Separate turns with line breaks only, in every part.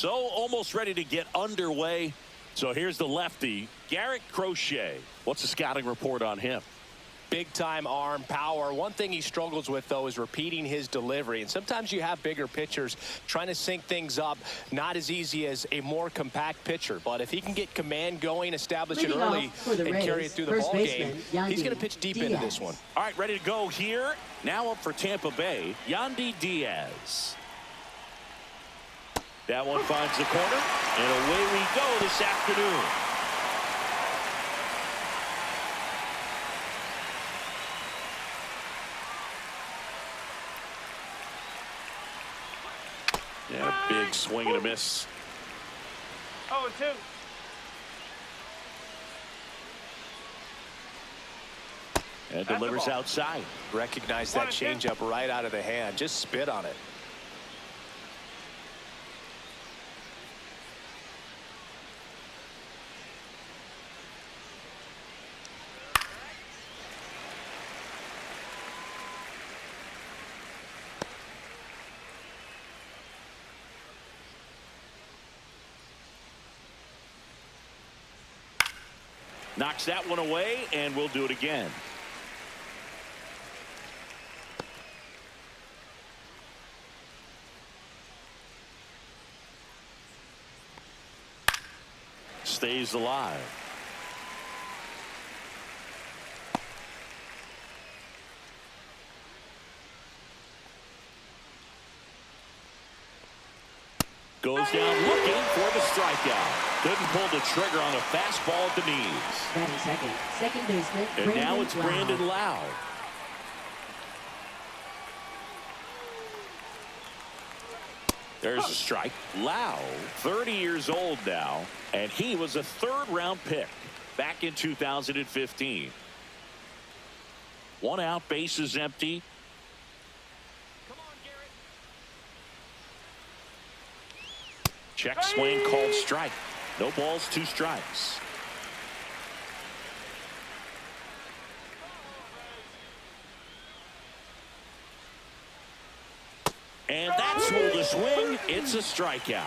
So almost ready to get underway. So here's the lefty, Garrett Crochet. What's the scouting report on him?
Big time arm power. One thing he struggles with, though, is repeating his delivery. And sometimes you have bigger pitchers trying to sync things up. Not as easy as a more compact pitcher. But if he can get command going, establish it early, and carry it through the ball game, he's going to pitch deep into this one.
All right, ready to go here. Now up for Tampa Bay, Yandy Diaz. That one finds the corner, and away we go this afternoon. Yeah, big swing and a miss.
0-2.
And delivers outside.
Recognize that changeup right out of the hand. Just spit on it.
Knocks that one away, and we'll do it again. Stays alive. Goes down looking for the strikeout. Couldn't pull the trigger on a fastball at the knees.
Second baseman.
And now it's Brandon Lowe. There's a strike. Lowe, 30 years old now, and he was a third-round pick back in 2015. One out, bases empty. Check swing called strike. No balls, 2 strikes. And that's where the swing. It's a strikeout.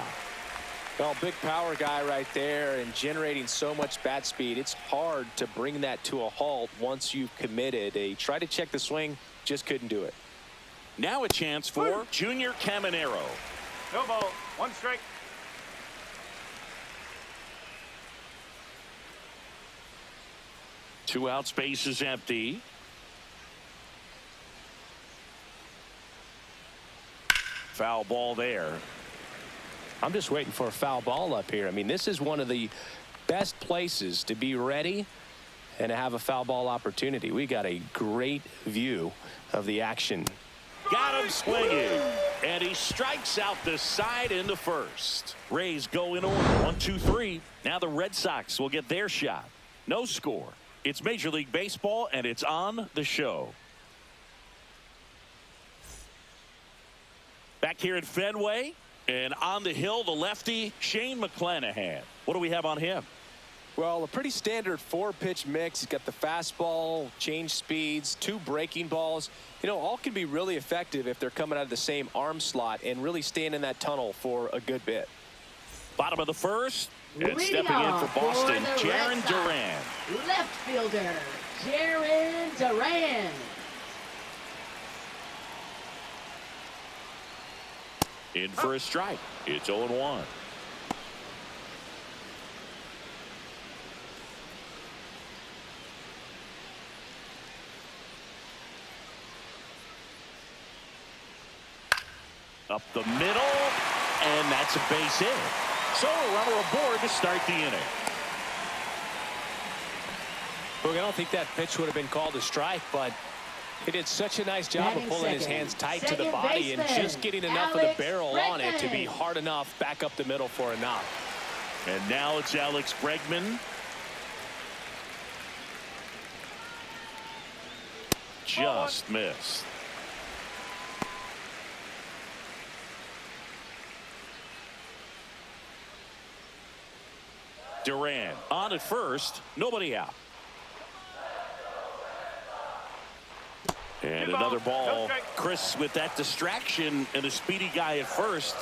Well, big power guy right there and generating so much bat speed. It's hard to bring that to a halt once you've committed. They tried to check the swing, just couldn't do it.
Now a chance for Junior Caminero.
No ball. 1 strike.
Two outs, base is empty. Foul ball there.
I'm just waiting for a foul ball up here. I mean, this is one of the best places to be ready and to have a foul ball opportunity. We got a great view of the action.
Got him swinging, and he strikes out the side into first. Rays go in order, 1-2-3. Now the Red Sox will get their shot. No score. It's Major League Baseball, and it's on the show. Back here at Fenway, and on the hill, the lefty, Shane McClanahan. What do we have on him?
Well, a pretty standard 4-pitch mix. He's got the fastball, change speeds, 2 breaking balls. You know, all can be really effective if they're coming out of the same arm slot and really staying in that tunnel for a good bit.
Bottom of the first. And stepping in for Boston, Jarren Duran.
Left fielder, Jarren Duran.
In for a strike. It's 0-1. Up the middle, and that's a base hit. So a runner aboard to start the inning.
Look, I don't think that pitch would have been called a strike, but he did such a nice job of pulling his hands tight to the body and just getting enough of the barrel on it to be hard enough back up the middle for a knock.
And now it's Alex Bregman. Just missed. Duran on at first, nobody out. And another ball. Chris with that distraction and a speedy guy at first.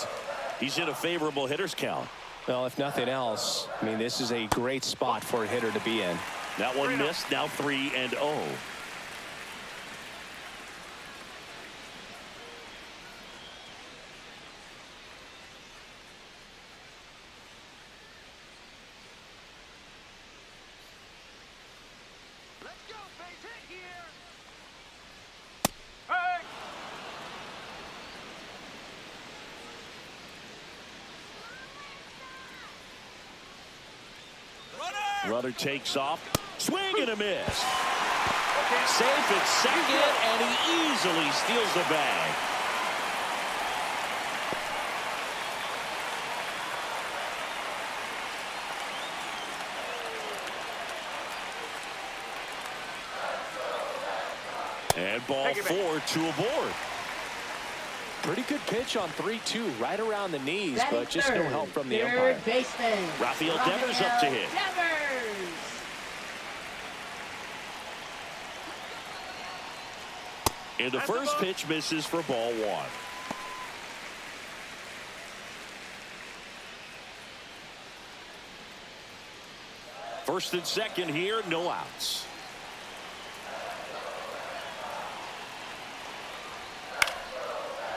He's in a favorable hitter's count.
Well, if nothing else, I mean, this is a great spot for a hitter to be in.
That one missed. Now 3-0. Runner takes off. Swing and a miss. Safe at second, and he easily steals the bag. And ball 4, 2 aboard.
Pretty good pitch on 3-2, right around the knees,
Batting
but just no help from the
third
umpire.
baseman.
Rafael Devers up to hit.
Devers.
And the first pitch misses for ball 1. First and second here, no outs.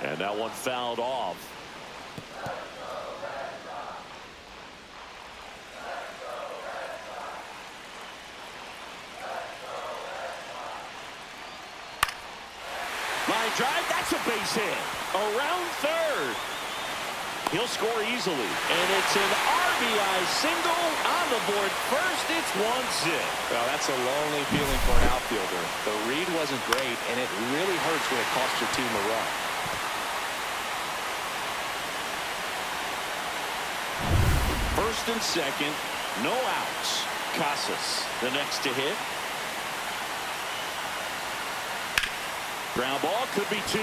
And that one fouled off. Line drive, that's a base hit. Around third. He'll score easily. And it's an RBI single on the board first. It's 1-0.
Well, that's a lonely feeling for an outfielder. The read wasn't great, and it really hurts when it costs your team a run.
First and second, no outs. Casas, the next to hit. Ground ball could be 2.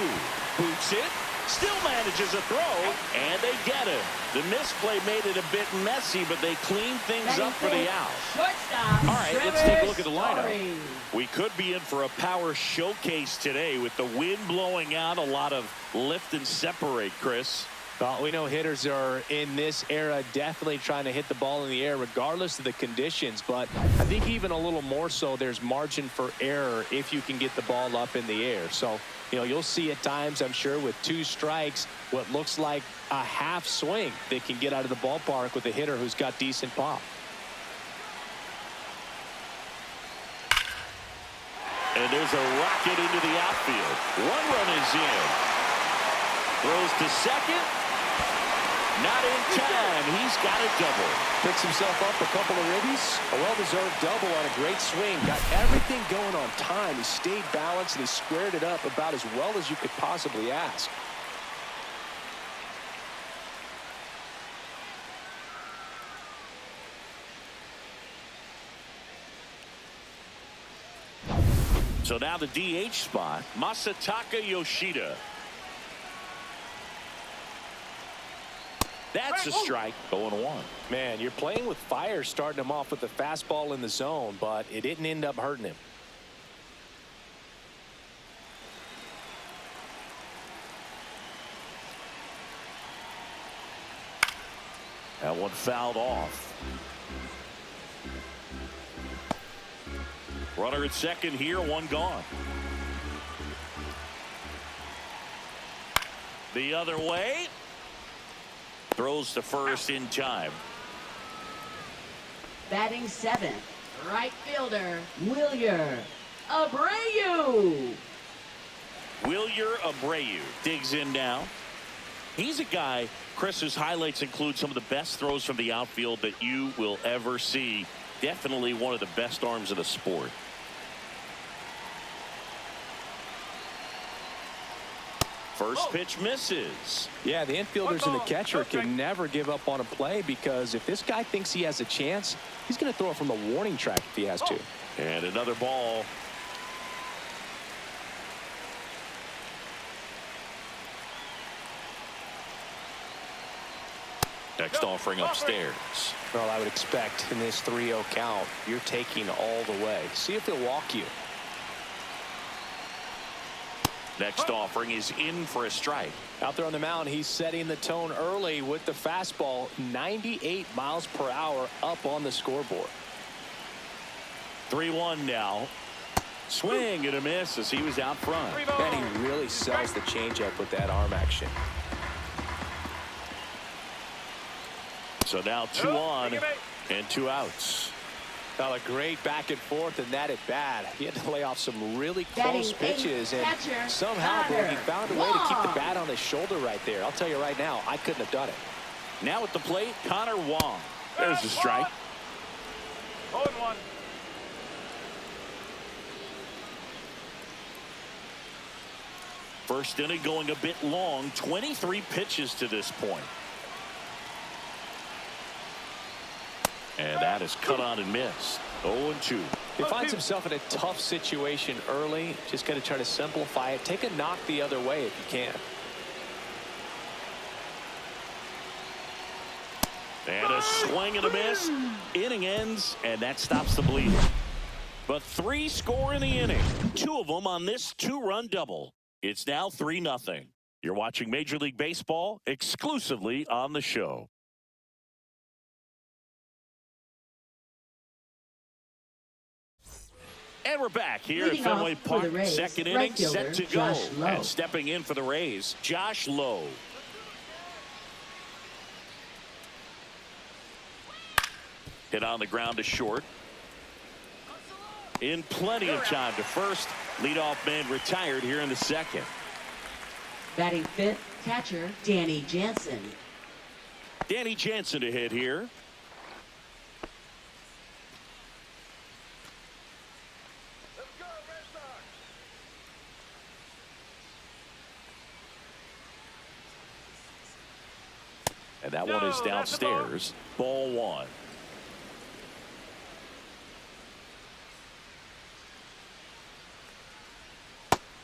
Boots it. Still manages a throw, and they get it. The misplay made it a bit messy, but they clean things up for the out.
Shortstop.
All right, let's take a look at the
Story.
lineup. We could be in for a power showcase today with the wind blowing out, a lot of lift and separate, Chris.
Well, we know hitters are in this era definitely trying to hit the ball in the air regardless of the conditions, but I think even a little more so there's margin for error if you can get the ball up in the air. So, you know, you'll see at times, I'm sure, with 2 strikes, what looks like a half swing that can get out of the ballpark with a hitter who's got decent pop.
And there's a rocket into the outfield. 1 run is in. Throws to second. Not in time. He's got a double.
Picks himself up a couple of ribbies. A well-deserved double on a great swing. Got everything going on time. He stayed balanced and he squared it up about as well as you could possibly ask.
So now the DH spot, Masataka Yoshida. That's a strike. 0-1.
Man, you're playing with fire, starting him off with the fastball in the zone, but it didn't end up hurting him.
That one fouled off. Runner at second here, 1 gone. The other way. Throws to first in time.
Batting 7th, right fielder, Wilyer Abreu.
Wilyer Abreu digs in now. He's a guy, Chris, whose highlights include some of the best throws from the outfield that you will ever see. Definitely one of the best arms of the sport. First pitch misses.
Yeah, the infielders and the catcher can never give up on a play because if this guy thinks he has a chance, he's going to throw it from the warning track if he has to.
And another ball. Next offering upstairs.
Well, I would expect in this 3-0 count, you're taking all the way. See if he'll walk you.
Next offering is in for a strike.
Out there on the mound, he's setting the tone early with the fastball. 98 miles per hour up on the scoreboard.
3-1 now. Swing and a miss as he was out front.
And he really sells the changeup with that arm action.
So now 2 on and 2 outs.
Well, a great back and forth and that at bat. He had to lay off some really close
Batting
pitches, and
catcher,
somehow boy, he found a way to keep the
Wong.
bat on his shoulder right there. I'll tell you right now, I couldn't have done it.
Now at the plate, Connor Wong. There's a strike.
0-1.
First inning going a bit long. 23 pitches to this point. And that is cut on and missed. 0-2.
He finds himself in a tough situation early. Just got to try to simplify it. Take a knock the other way if you can.
And a swing and a miss. Inning ends, and that stops the bleeding. But 3 score in the inning. 2 of them on this 2-run double. It's now 3-0. You're watching Major League Baseball exclusively on the show. And we're back here at
Leading
Fenway
off for
Park.
the Rays,
Second
right
inning
fielder,
set to go.
Josh Lowe.
And stepping in for the Rays, Josh Lowe. Hit on the ground to short. In plenty of time to first. Leadoff man retired here in the second.
Batting 5th, catcher Danny Jansen.
Danny Jansen to hit here. And that one is downstairs. Ball 1.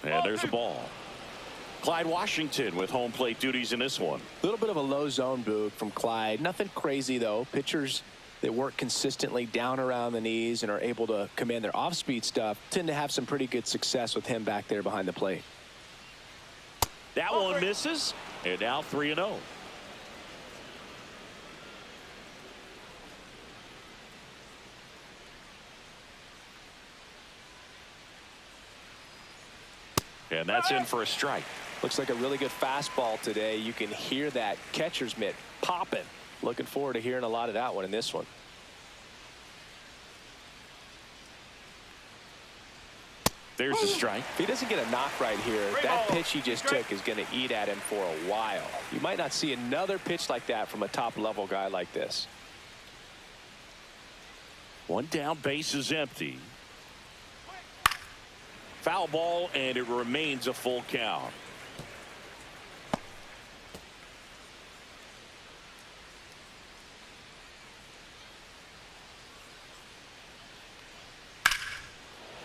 And there's a ball. Clyde Washington with home plate duties in this one.
A little bit of a low zone boot from Clyde. Nothing crazy, though. Pitchers that work consistently down around the knees and are able to command their off-speed stuff tend to have some pretty good success with him back there behind the plate.
That one misses. And now 3-0. And that's in for a strike.
Looks like a really good fastball today. You can hear that catcher's mitt popping. Looking forward to hearing a lot of that one in this one.
There's a strike.
If he doesn't get a knock right here, that pitch he just took is going to eat at him for a while. You might not see another pitch like that from a top-level guy like this.
One down, base is empty. Foul ball, and it remains a full count.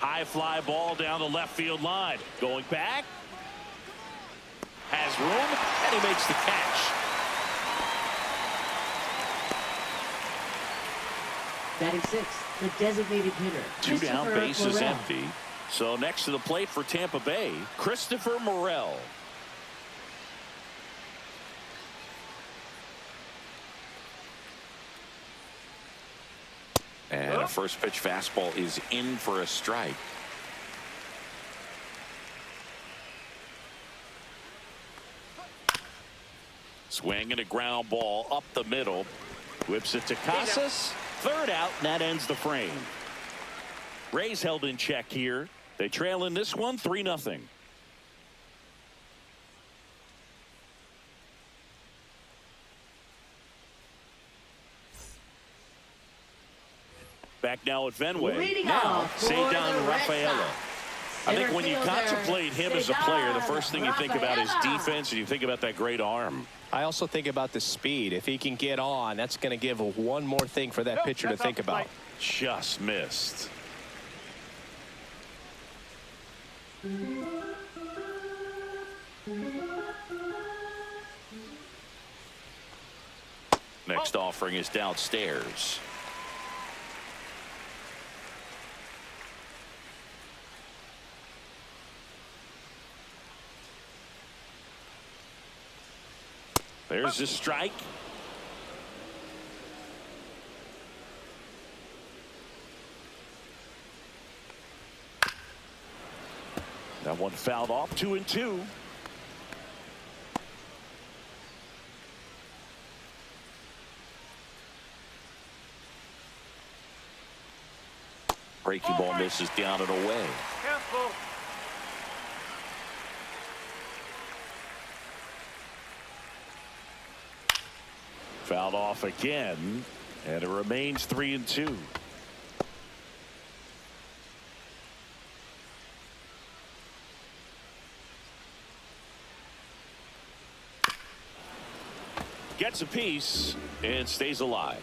High fly ball down the left field line. Going back. Has room, and he makes the catch.
Batting 6th, the designated hitter.
2 down,
Christopher
base is
Morel.
empty. So next to the plate for Tampa Bay, Christopher Morel. And a first pitch fastball is in for a strike. Swing and a ground ball up the middle. Whips it to Casas. 3rd out, and that ends the frame. Rays held in check here. They trail in this one 3-0. Back now at Fenway.
Leading
Now,
off for
Cedar
the Red
Rafaela.
Sox.
I think when you
Center fielder,
contemplate him as a player, the
Cedar
first thing you think about is
Rafaela.
defense, and you think about that great arm.
I also think about the speed. If he can get on, that's going to give one more thing for that pitcher to think about.
Just missed. Next offering is downstairs. There's a strike. That one fouled off. 2-2. Breaking ball misses down and away.
Cancel.
Fouled off again, and it remains 3-2. Gets a piece and stays alive.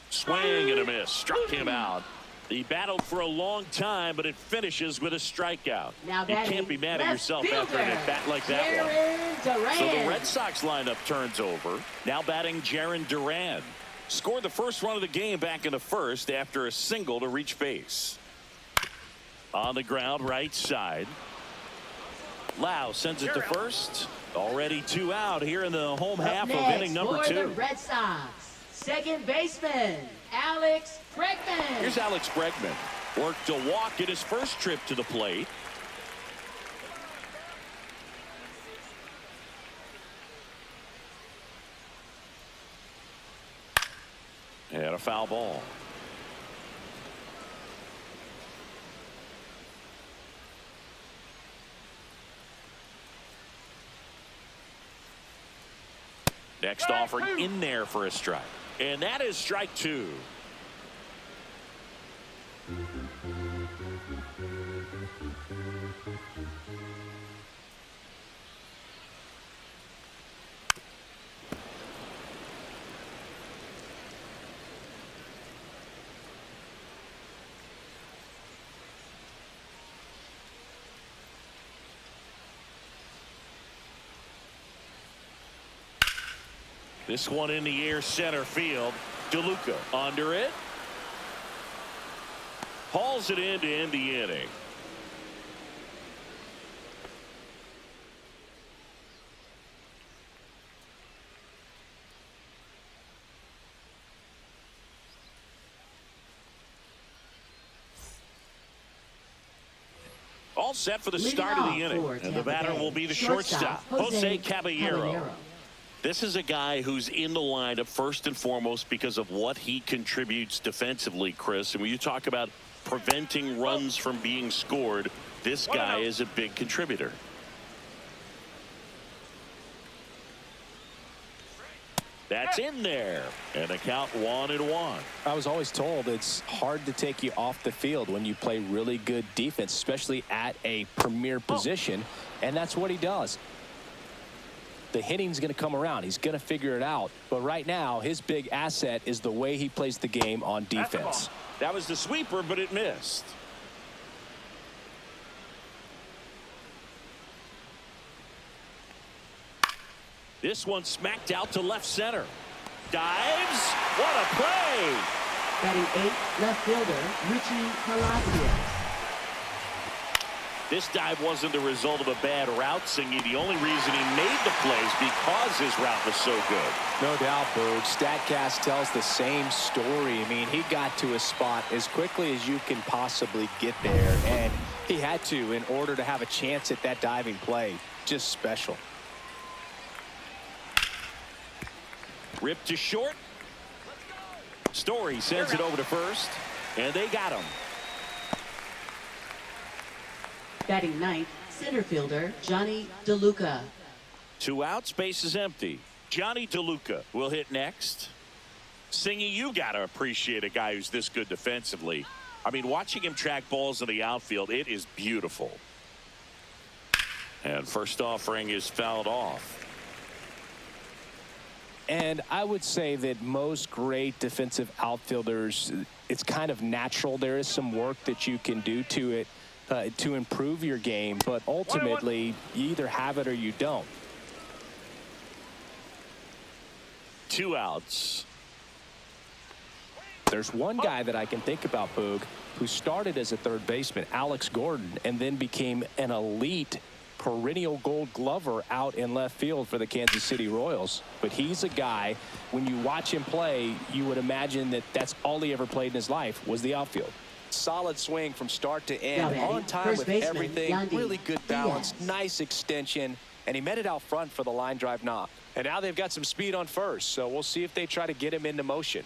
Swing and a miss. Struck him out. He battled for a long time, but it finishes with a strikeout.
Now
You can't be mad at yourself after an at-bat like that one. So the Red Sox lineup turns over. Now batting Jarren Duran. Scored the first run of the game back in the first after a single to reach base. On the ground, right side. Lau sends it to first. Already 2 out here in the home half of inning number 2.
The Red Sox, second baseman, Alex Bregman.
Here's Alex Bregman. Worked a walk in his first trip to the plate. And a foul ball. Next offering in there for a strike. And that is strike 2. This one in the air, center field. DeLuca under it. Hauls it in to end the inning. All set for the start of the inning. And the batter will be the shortstop, Jose Caballero. This is a guy who's in the lineup first and foremost because of what he contributes defensively, Chris. And when you talk about preventing runs from being scored, this guy is a big contributor. That's in there. And a count 1-1.
I was always told it's hard to take you off the field when you play really good defense, especially at a premier position. And that's what he does. The hitting's going to come around. He's going to figure it out. But right now, his big asset is the way he plays the game on defense.
That was the sweeper, but it missed. This one smacked out to left center. Dives. What a play.
Batting 8th, left fielder, Richie Palacios.
This dive wasn't the result of a bad route, Singy. The only reason he made the plays because his route was so good.
No doubt, Boog. StatCast tells the same story. I mean, he got to a spot as quickly as you can possibly get there, and he had to in order to have a chance at that diving play. Just special.
Ripped to short. Story sends it over to first, and they got him.
Batting 9th, center fielder, Johnny DeLuca.
2 outs, base is empty. Johnny DeLuca will hit next. Singy, you got to appreciate a guy who's this good defensively. I mean, watching him track balls in the outfield, it is beautiful. And first offering is fouled off.
And I would say that most great defensive outfielders, it's kind of natural. There is some work that you can do to it to improve your game, but ultimately you either have it or you don't.
2 outs.
There's one guy that I can think about, Boog, who started as a third baseman, Alex Gordon, and then became an elite perennial Gold Glover out in left field for the Kansas City Royals. But he's a guy, when you watch him play, you would imagine that that's all he ever played in his life was the outfield. Solid swing from start to end, on time with everything, really good balance, nice extension, and he met it out front for the line drive knock. And now they've got some speed on first, so we'll see if they try to get him into motion.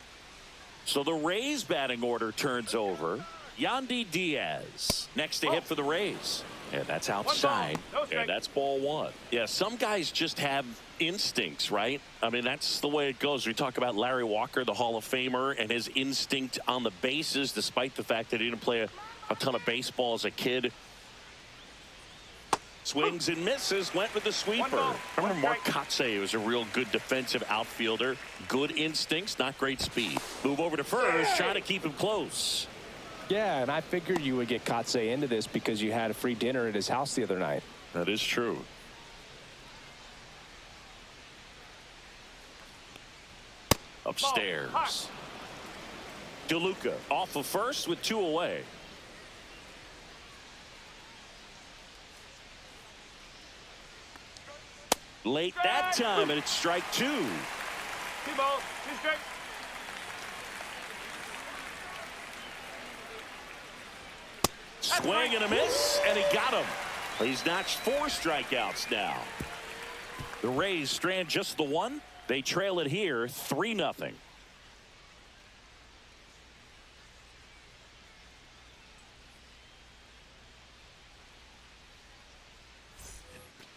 So the Rays batting order turns over. Yandy Diaz next to hit for the Rays. And that's outside. And that's ball one. Yeah, some guys just have instincts, right? I mean, that's the way it goes. We talk about Larry Walker, the Hall of Famer, and his instinct on the bases, despite the fact that he didn't play a ton of baseball as a kid. Swings and misses, went with the sweeper. I remember Mark Kotsay was a real good defensive outfielder. Good instincts, not great speed. Move over to first, trying to keep him close.
Yeah, and I figured you would get Kotsay into this because you had a free dinner at his house the other night.
That is true. Upstairs. DeLuca off of first with 2 away. Late that time, and it's strike 2.
2 balls, 2 strikes.
Swing and a miss, and he got him. He's notched 4 strikeouts now. The Rays strand just the 1. They trail it here 3-0.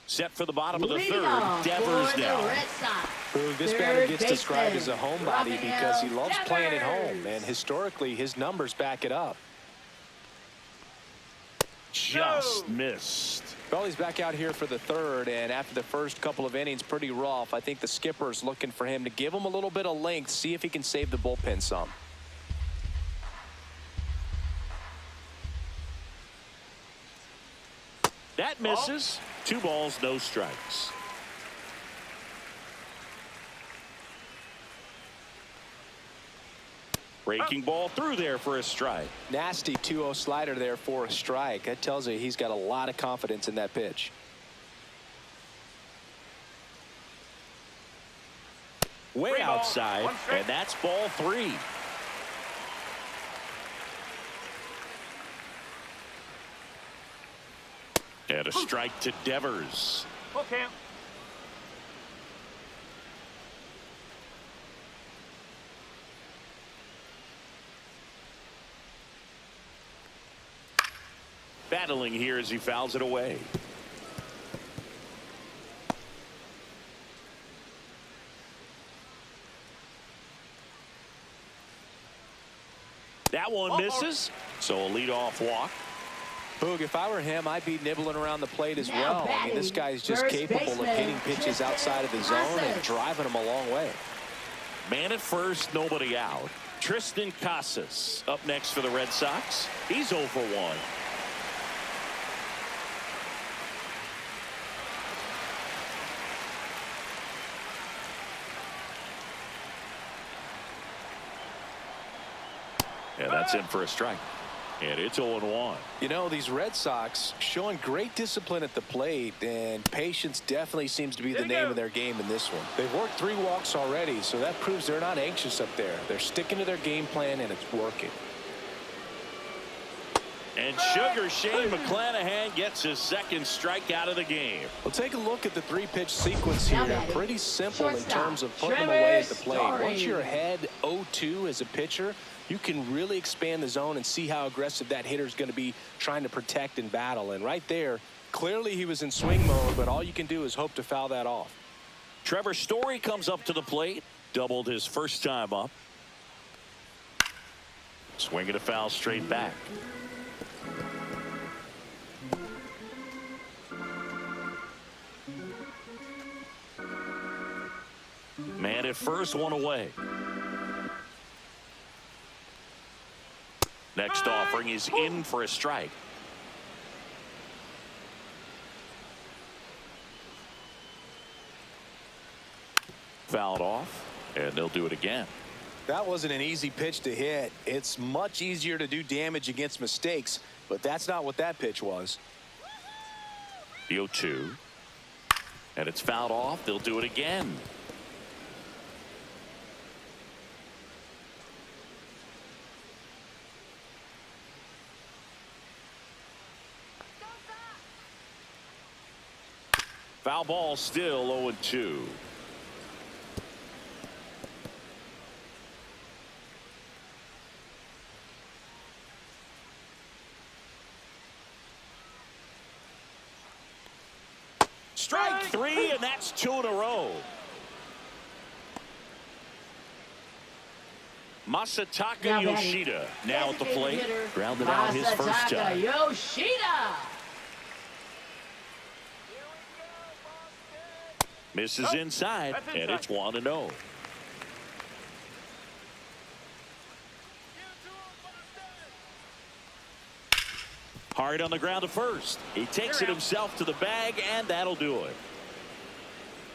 Set for the bottom of the third. Devers now.
This batter gets described as a homebody because he loves playing at home, and historically his numbers back it up.
Just missed.
Well, he's back out here for the third, and after the first couple of innings, pretty rough. I think the skipper's looking for him to give him a little bit of length, see if he can save the bullpen some.
That misses. 2 balls, no strikes. Breaking ball through there for a strike.
Nasty 2-0 slider there for a strike. That tells you he's got a lot of confidence in that pitch.
Way outside, and that's ball 3. And a strike to Devers.
Okay.
Battling here as he fouls it away. That one misses, so a leadoff walk.
Boog, if I were him, I'd be nibbling around the plate as well. I mean, this guy's just capable of hitting pitches outside of the zone and driving them a long way.
Man at first, nobody out. Tristan Casas up next for the Red Sox. He's 0 for 1. Yeah, that's in for a strike. And it's 0-1.
You know, these Red Sox showing great discipline at the plate, and patience definitely seems to be the name of their game in this one. They've worked 3 walks already, so that proves they're not anxious up there. They're sticking to their game plan, and it's working.
And Sugar Shane McClanahan gets his 2nd strikeout of the game.
Well, take a look at the 3-pitch sequence here. Pretty simple in terms of putting them away at the plate. Once you're ahead 0-2 as a pitcher, you can really expand the zone and see how aggressive that hitter is going to be trying to protect and battle. And right there, clearly he was in swing mode, but all you can do is hope to foul that off.
Trevor Story comes up to the plate. Doubled his first time up. Swinging a foul straight back. Man at first, 1 away. Next offering is in for a strike. Fouled off, and they'll do it again.
That wasn't an easy pitch to hit. It's much easier to do damage against mistakes, but that's not what that pitch was.
The 0-2. And it's fouled off. They'll do it again. Foul ball, still 0-2. Strike three, and that's 2 in a row. Masataka Yoshida now at the plate. Grounded out his first time.
Yoshida.
Misses inside, and it's 1-0. Hard on the ground to first. He takes it himself to the bag, and that'll do it.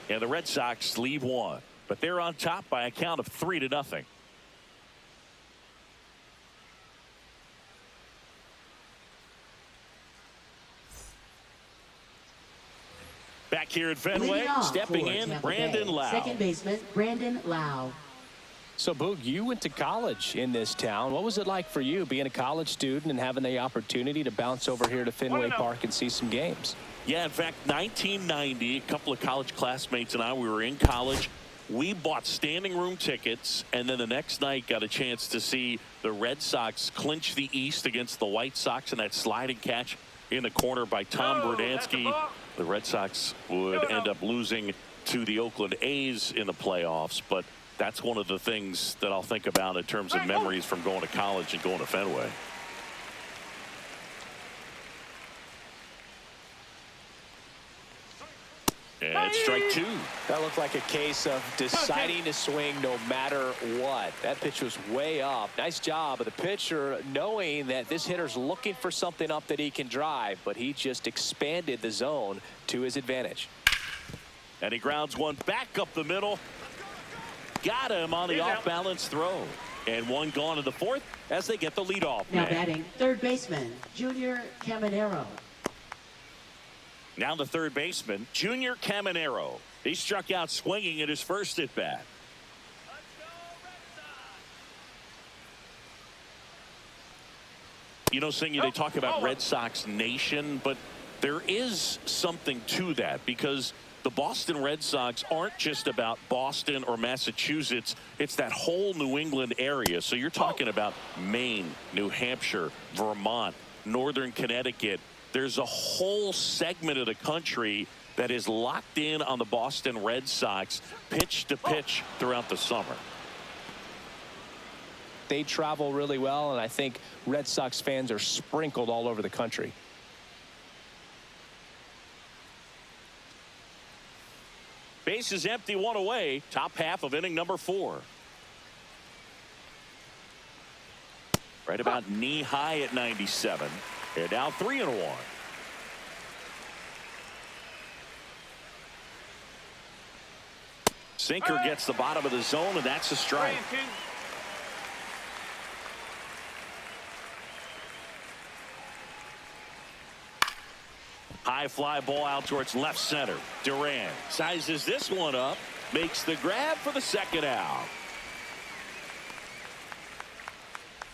And the Red Sox leave one, but they're on top by a count of 3-0. Back here at Fenway, stepping in, Brandon Lau.
Second baseman, Brandon Lau.
So, Boog, you went to college in this town. What was it like for you being a college student and having the opportunity to bounce over here to Fenway Park and see some games?
Yeah, in fact, 1990, a couple of college classmates and I, we were in college. We bought standing room tickets, and then the next night got a chance to see the Red Sox clinch the East against the White Sox in that sliding catch in the corner by Tom Verdansky. The Red Sox would end up losing to the Oakland A's in the playoffs, but that's one of the things that I'll think about in terms of memories from going to college and going to Fenway. And it's strike two.
That looked like a case of deciding to swing no matter what. That pitch was way up. Nice job of the pitcher knowing that this hitter's looking for something up that he can drive, but he just expanded the zone to his advantage.
And he grounds one back up the middle. Got him on the off-balance throw. And one gone in the fourth as they get the leadoff
Now
man.
batting, third baseman, Junior Caminero.
Now the third baseman, Junior Caminero. He struck out swinging at his first at bat. You know, Singy, they talk about Red Sox Nation, but there is something to that because the Boston Red Sox aren't just about Boston or Massachusetts. It's that whole New England area. So you're talking about Maine, New Hampshire, Vermont, Northern Connecticut. There's a whole segment of the country that is locked in on the Boston Red Sox pitch to pitch throughout the summer.
They travel really well, and I think Red Sox fans are sprinkled all over the country.
Base is empty, one away. Top half of inning number 4. Right about knee high at 97. They're down 3-1. Sinker gets the bottom of the zone, and that's a strike. High fly ball out towards left center. Duran sizes this one up, makes the grab for the second out.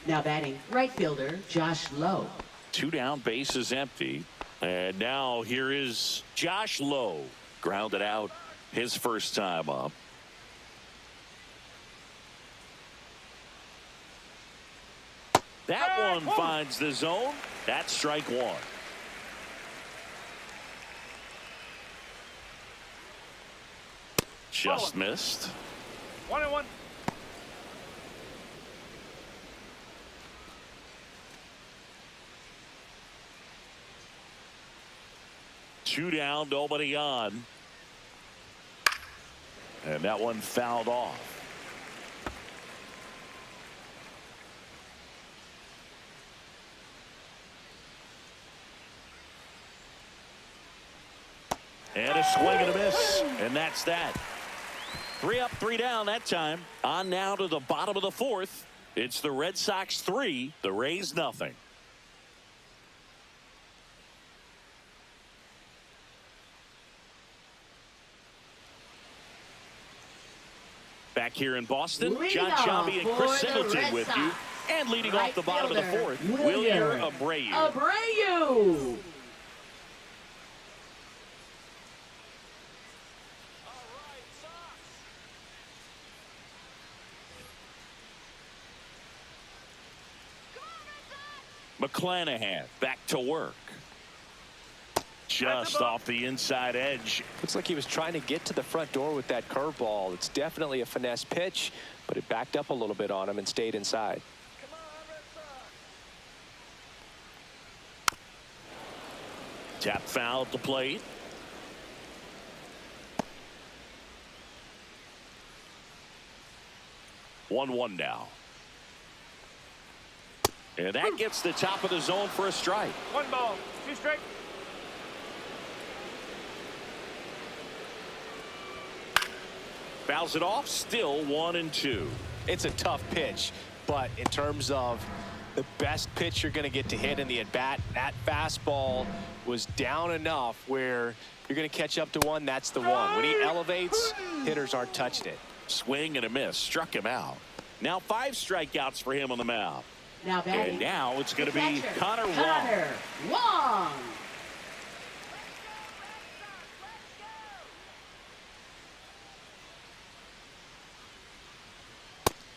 Now batting, right fielder, Josh Lowe.
2 down, base is empty. And now here is Josh Lowe. Grounded out his first time up. That one finds the zone. That's strike 1. Just missed.
1-1.
Two down, nobody on. And that one fouled off. And a swing and a miss. And that's that. 3 up, 3 down that time. On now to the bottom of the fourth. It's the Red Sox 3, the Rays nothing. Back here in Boston, John Chambi and Chris Singleton with you. And leading off the bottom of the fourth, Wilyer Abreu. McClanahan back to work. Just off the inside edge.
Looks like he was trying to get to the front door with that curveball. It's definitely a finesse pitch, but it backed up a little bit on him and stayed inside.
Tap foul at the plate. One now. And that gets the top of the zone for a strike.
1 ball, 2 strikes.
Fouls it off, still 1-2.
It's a tough pitch, but in terms of the best pitch you're going to get to hit in the at-bat, that fastball was down enough where you're going to catch up to one. That's the one. When he elevates, hitters aren't touching it.
Swing and a miss, struck him out. Now 5 strikeouts for him on the mound.
Now batting.
And now it's going to be Connor
Wong.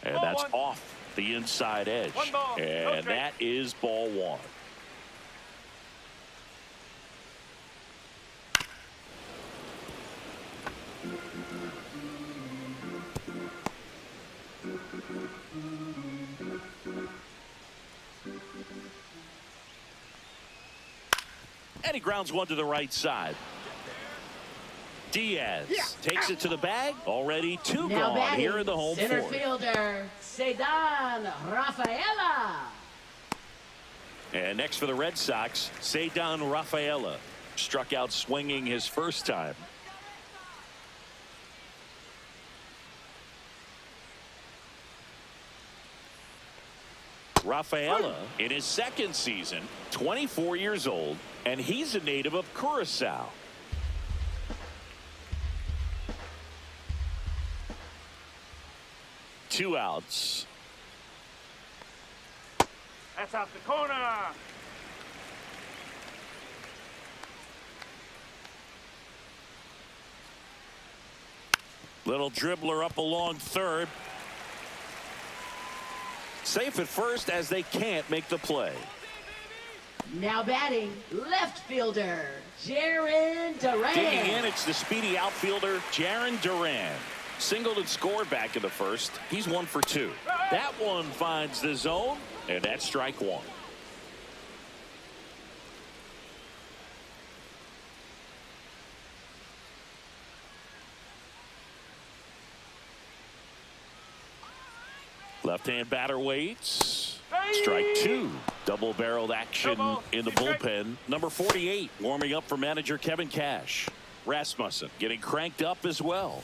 And that's off the inside edge. And that is ball 1. And he grounds one to the right side. Diaz takes it to the bag. Already 2
now
gone
batting,
here in the home
center
fourth.
fielder, Cedar Rafaela.
And next for the Red Sox, Cedar Rafaela. Struck out swinging his first time. Rafaela in his second season, 24 years old, and he's a native of Curacao. Two outs.
That's off the corner.
Little dribbler up along third. Safe at first as they can't make the play.
Now batting, left fielder, Jarren Duran.
Digging in, it's the speedy outfielder, Jarren Duran. Singled and scored back in the first. He's 1 for 2. That one finds the zone, and that's strike 1. Left-hand batter waits. Strike 2. Double-barreled action in the bullpen. Number 48 warming up for manager Kevin Cash. Rasmussen getting cranked up as well.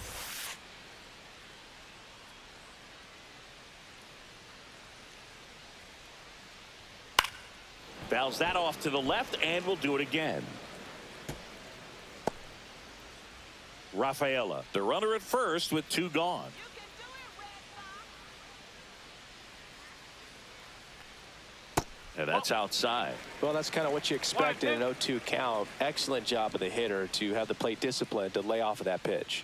Fouls that off to the left, and will do it again. Rafaela, the runner at first with 2 gone. And that's outside.
Well, that's kind of what you expect in an 0-2 count. Excellent job of the hitter to have the plate discipline to lay off of that pitch.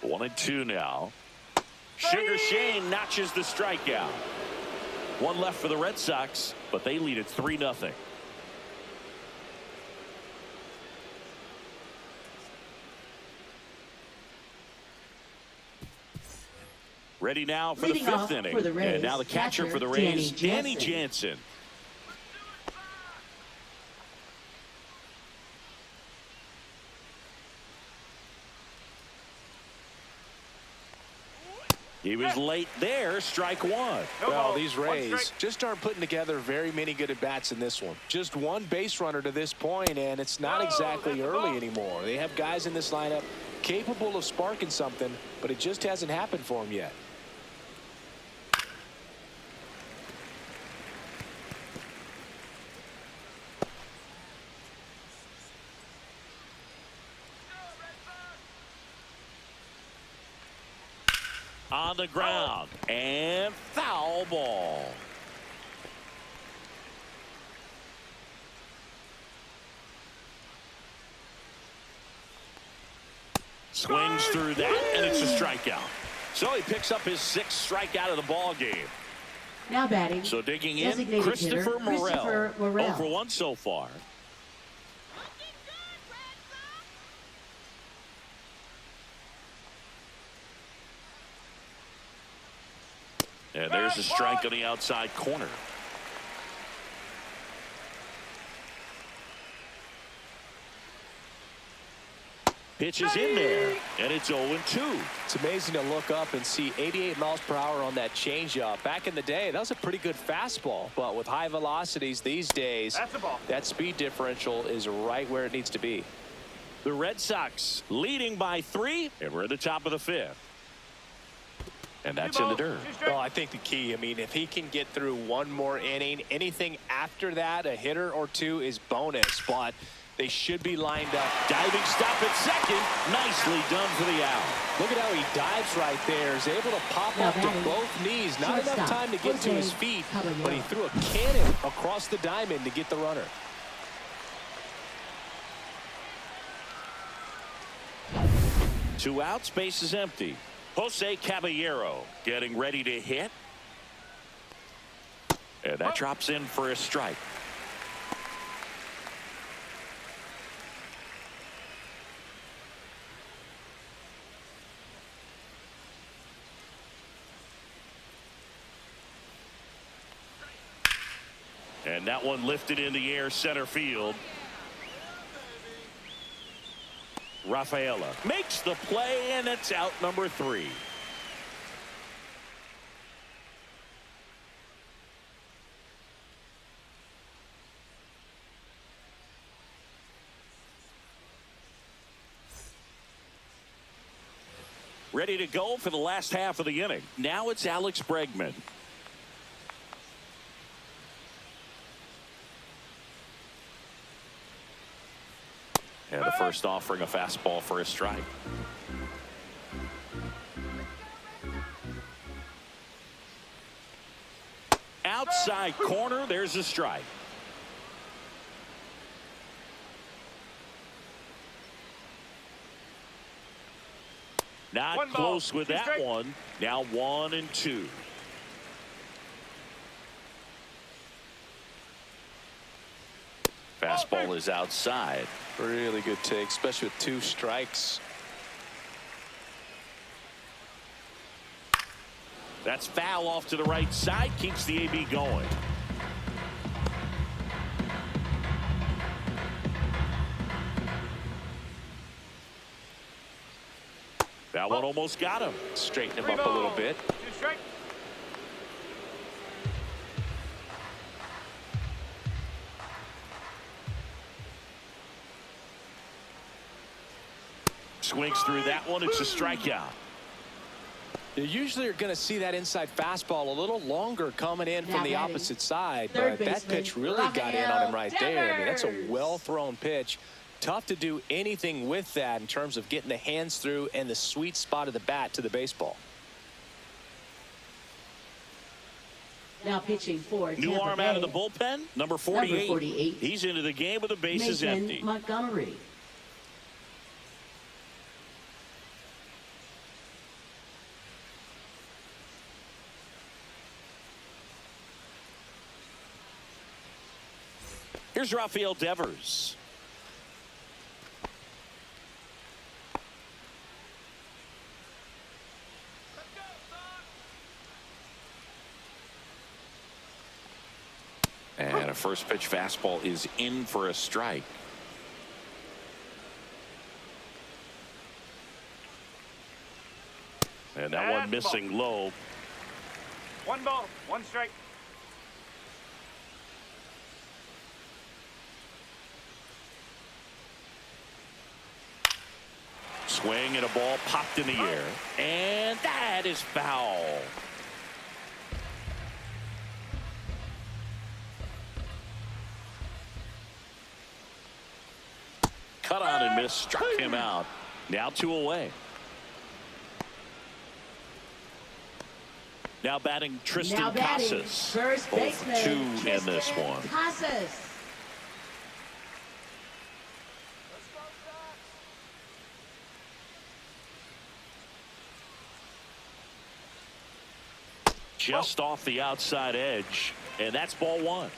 1-2 now. Sugar Shane notches the strikeout. 1 left for the Red Sox, but they lead it 3-0. Ready now for the 5th inning. And now the catcher for the Rays, Danny Jansen. He was late there, strike 1.
Well, these Rays just aren't putting together very many good at-bats in this one. Just 1 base runner to this point, and it's not exactly early anymore. They have guys in this lineup capable of sparking something, but it just hasn't happened for him yet.
On the ground, and foul ball. Swings through that, and it's a strikeout. So he picks up his 6th strikeout of the ball game.
Now batting.
So digging in,
designated
Christopher
hitter,
Morel.
Morel.
0 for 1 so far. And there's a strike on the outside corner. Pitch is in there, and it's 0-2.
It's amazing to look up and see 88 miles per hour on that changeup. Back in the day, that was a pretty good fastball. But with high velocities these days,
That's a ball.
that speed differential is right where it needs to be.
The Red Sox leading by 3, and we're at the top of the 5th. And that's in the dirt.
Well, I think the key, I mean, if he can get through one more inning, anything after that, a hitter or two is bonus. But they should be lined up.
Diving stop at second. Nicely done for the out.
Look at how he dives right there. Is able to pop up to both knees. Not enough time to get to his feet, but he threw a cannon across the diamond to get the runner.
Two outs, base is empty. Jose Caballero getting ready to hit. And that drops in for a strike. And that one lifted in the air center field. Rafaela makes the play, and it's out number 3. Ready to go for the last half of the inning. Now it's Alex Bregman. And the first offering a fastball for a strike. Outside corner, there's a strike. Not close with that one. Now 1-2. Fastball is outside.
Really good take, especially with 2 strikes.
That's foul off to the right side. Keeps the AB going. That one almost got him.
Straighten him up a little bit.
2 strikes.
Swings through that one. It's a strikeout.
You usually are going to see that inside fastball a little longer coming in from the opposite side, but that pitch really got in on him right there. I mean, that's a well-thrown pitch. Tough to do anything with that in terms of getting the hands through and the sweet spot of the bat to the baseball.
Now pitching for
New
Tampa
arm
Bay.
out of the bullpen. Number 48. He's into the game with the bases
Mason
empty.
Montgomery.
Here's Rafael Devers. And a first pitch fastball is in for a strike. And that one missing low.
1 ball, 1 strike.
Swing and a ball popped in the air. And that is foul. Cut on and miss, struck him out. Now 2 away. Now batting Tristan Casas.
First baseman,
2 in this one.
Casas.
Just off the outside edge, and that's ball 1.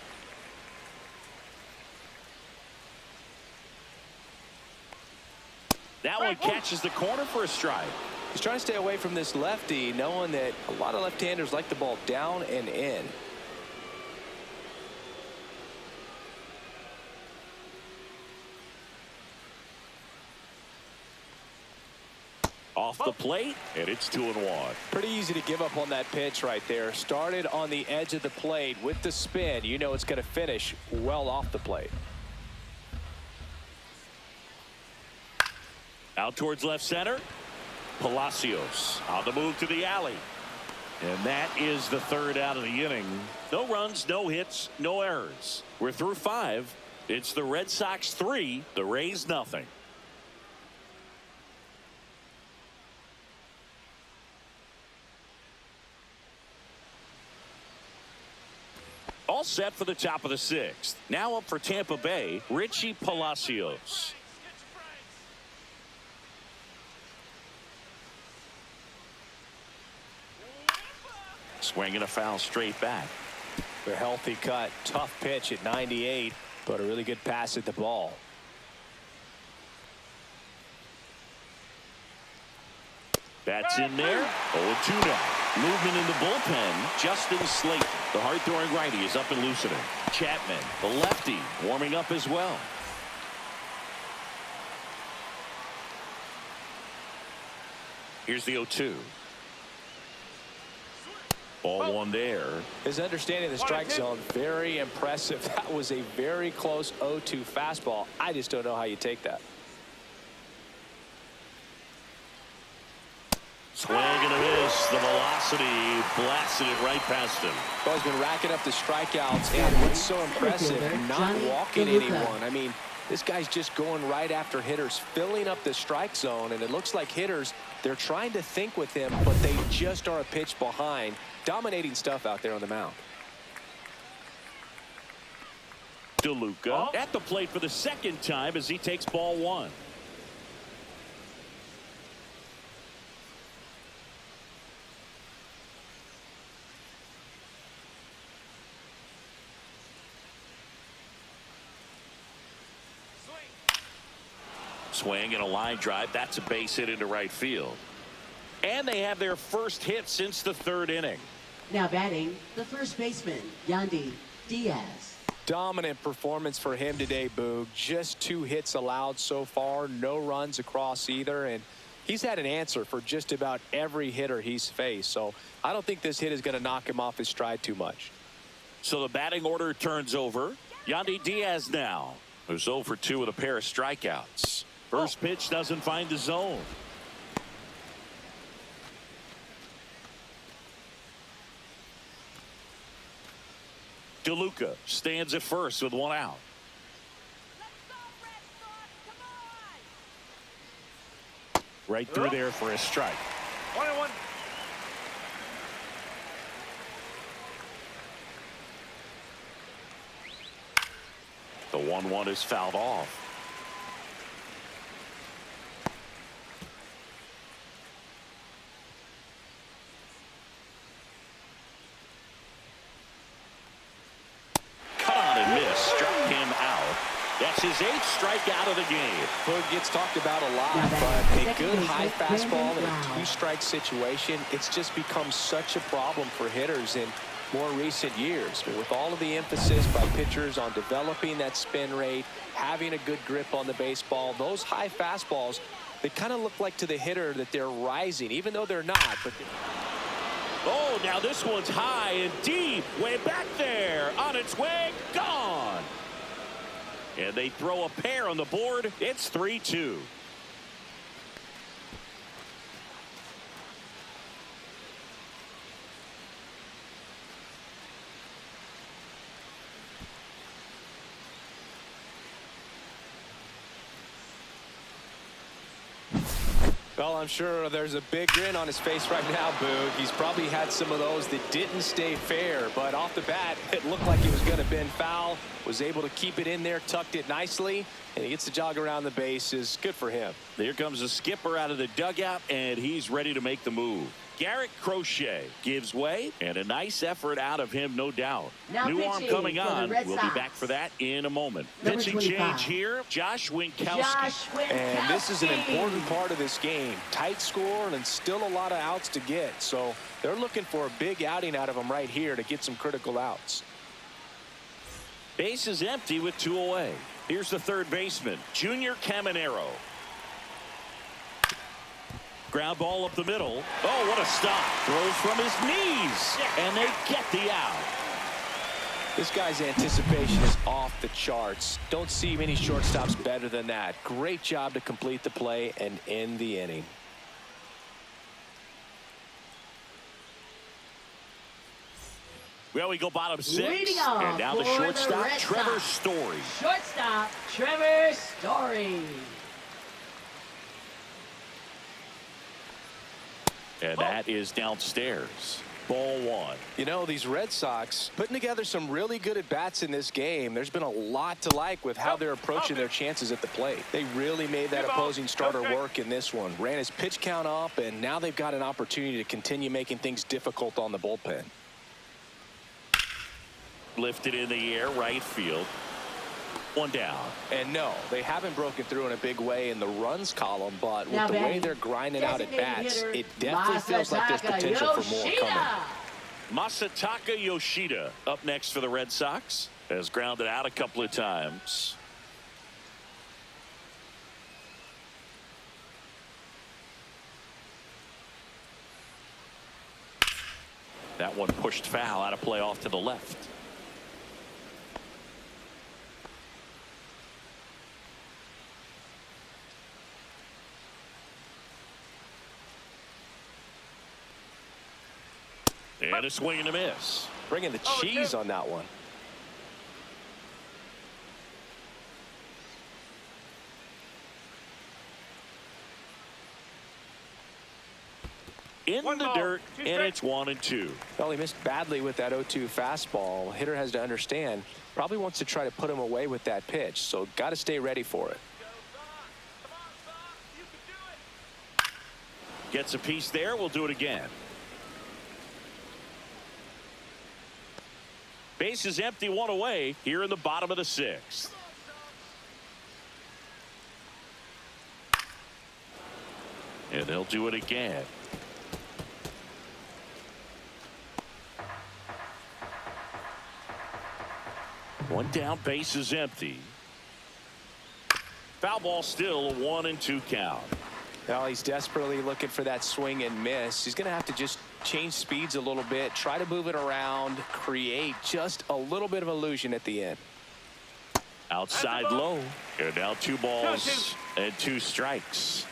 That one catches the corner for a strike.
He's trying to stay away from this lefty, knowing that a lot of left-handers like the ball down and in.
Off the plate, and it's 2-1.
Pretty easy to give up on that pitch right there. Started on the edge of the plate with the spin. You know it's going to finish well off the plate.
Out towards left center. Palacios on the move to the alley. And that is the 3rd out of the inning. No runs, no hits, no errors. We're through 5. It's the Red Sox 3, the Rays nothing. All set for the top of the 6th. Now up for Tampa Bay, Richie Palacios. Swinging a foul straight back.
A healthy cut. Tough pitch at 98, but a really good pass at the ball.
That's in there. 0-2 now. Movement in the bullpen. Justin Slate, the hard-throwing righty, is up and loosening. Chapman, the lefty, warming up as well. Here's the 0-2. Ball 1 there.
His understanding of the strike zone, very impressive. That was a very close 0-2 fastball. I just don't know how you take that.
Swing and a miss. The velocity blasted it right past him.
Well, he's been racking up the strikeouts, and what's so impressive, not walking anyone. I mean, this guy's just going right after hitters, filling up the strike zone, and it looks like hitters, they're trying to think with him, but they just are a pitch behind. Dominating stuff out there on the mound.
DeLuca at the plate for the 2nd time as he takes ball 1. Swing and a line drive. That's a base hit into right field. And they have their first hit since the 3rd inning.
Now batting, the first baseman, Yandy Diaz.
Dominant performance for him today, Boog. Just 2 hits allowed so far. No runs across either. And he's had an answer for just about every hitter he's faced. So I don't think this hit is going to knock him off his stride too much.
So the batting order turns over. Yandy Diaz now, who's 0 for 2 with a pair of strikeouts. First pitch doesn't find the zone. DeLuca stands at first with 1 out. Right through there for a strike.
1-1.
The 1-1 is fouled off. That's his 8th strikeout of the game.
Boog gets talked about a lot, but a good high fastball in a 2-strike situation, it's just become such a problem for hitters in more recent years. But with all of the emphasis by pitchers on developing that spin rate, having a good grip on the baseball, those high fastballs, they kind of look like to the hitter that they're rising, even though they're not. But
oh, now this one's high and deep, way back there, on its way, gone. And they throw a pair on the board. It's 3-2.
Well, I'm sure there's a big grin on his face right now, Boog. He's probably had some of those that didn't stay fair, but off the bat, it looked like it was going to bend foul. Was able to keep it in there, tucked it nicely, and he gets to jog around the bases. Good for him.
Here comes the skipper out of the dugout, and he's ready to make the move. Garrett Crochet gives way, and a nice effort out of him, no doubt.
Now
New arm
pitching
coming
for the
on.
Red
We'll be
Sox.
back for that in a moment.
Number
Pitching
25.
change here, Josh Winkowski.
Josh Winkowski.
And this is an important part of this game. Tight score and still a lot of outs to get. So they're looking for a big outing out of him right here to get some critical outs.
Base is empty with 2 away. Here's the third baseman, Junior Caminero. Ground ball up the middle. Oh, what a stop. Throws from his knees, and they get the out.
This guy's anticipation is off the charts. Don't see many shortstops better than that. Great job to complete the play and end the inning.
Well, we go bottom 6.
Leading off
And now the
for the
shortstop,
Red
Trevor
Sox.
Story.
Shortstop, Trevor Story.
And that is downstairs. Ball 1.
You know, these Red Sox putting together some really good at-bats in this game. There's been a lot to like with how they're approaching their chances at the plate. They really made that opposing starter work in this one. Ran his pitch count up, and now they've got an opportunity to continue making things difficult on the bullpen.
Lifted in the air, right field. 1 down.
And no, they haven't broken through in a big way in the runs column, but with
Now
the way
batting,
they're grinding out at
designated
bats,
hitter,
it definitely feels like there's potential for more
Yoshida.
coming.
Masataka Yoshida up next for the Red Sox. Has grounded out a couple of times. That one pushed foul, out of play off to the left. And a swing and a miss.
Bringing the cheese on that one.
In
One
the
ball,
dirt,
2
and
strikes.
it's 1-2.
Well, he missed badly with that 0-2 fastball. Hitter has to understand, probably wants to try to put him away with that pitch, so got to stay ready for it.
Gets a piece there. We'll do it again. Base is empty, 1 away here in the bottom of the 6th. And they'll do it again. One down, base is empty. Foul ball still, a 1-2 count.
Now he's desperately looking for that swing and miss. He's going to have to just change speeds a little bit, try to move it around, create just a little bit of illusion at the end.
Outside low. And now 2 balls and 2 strikes.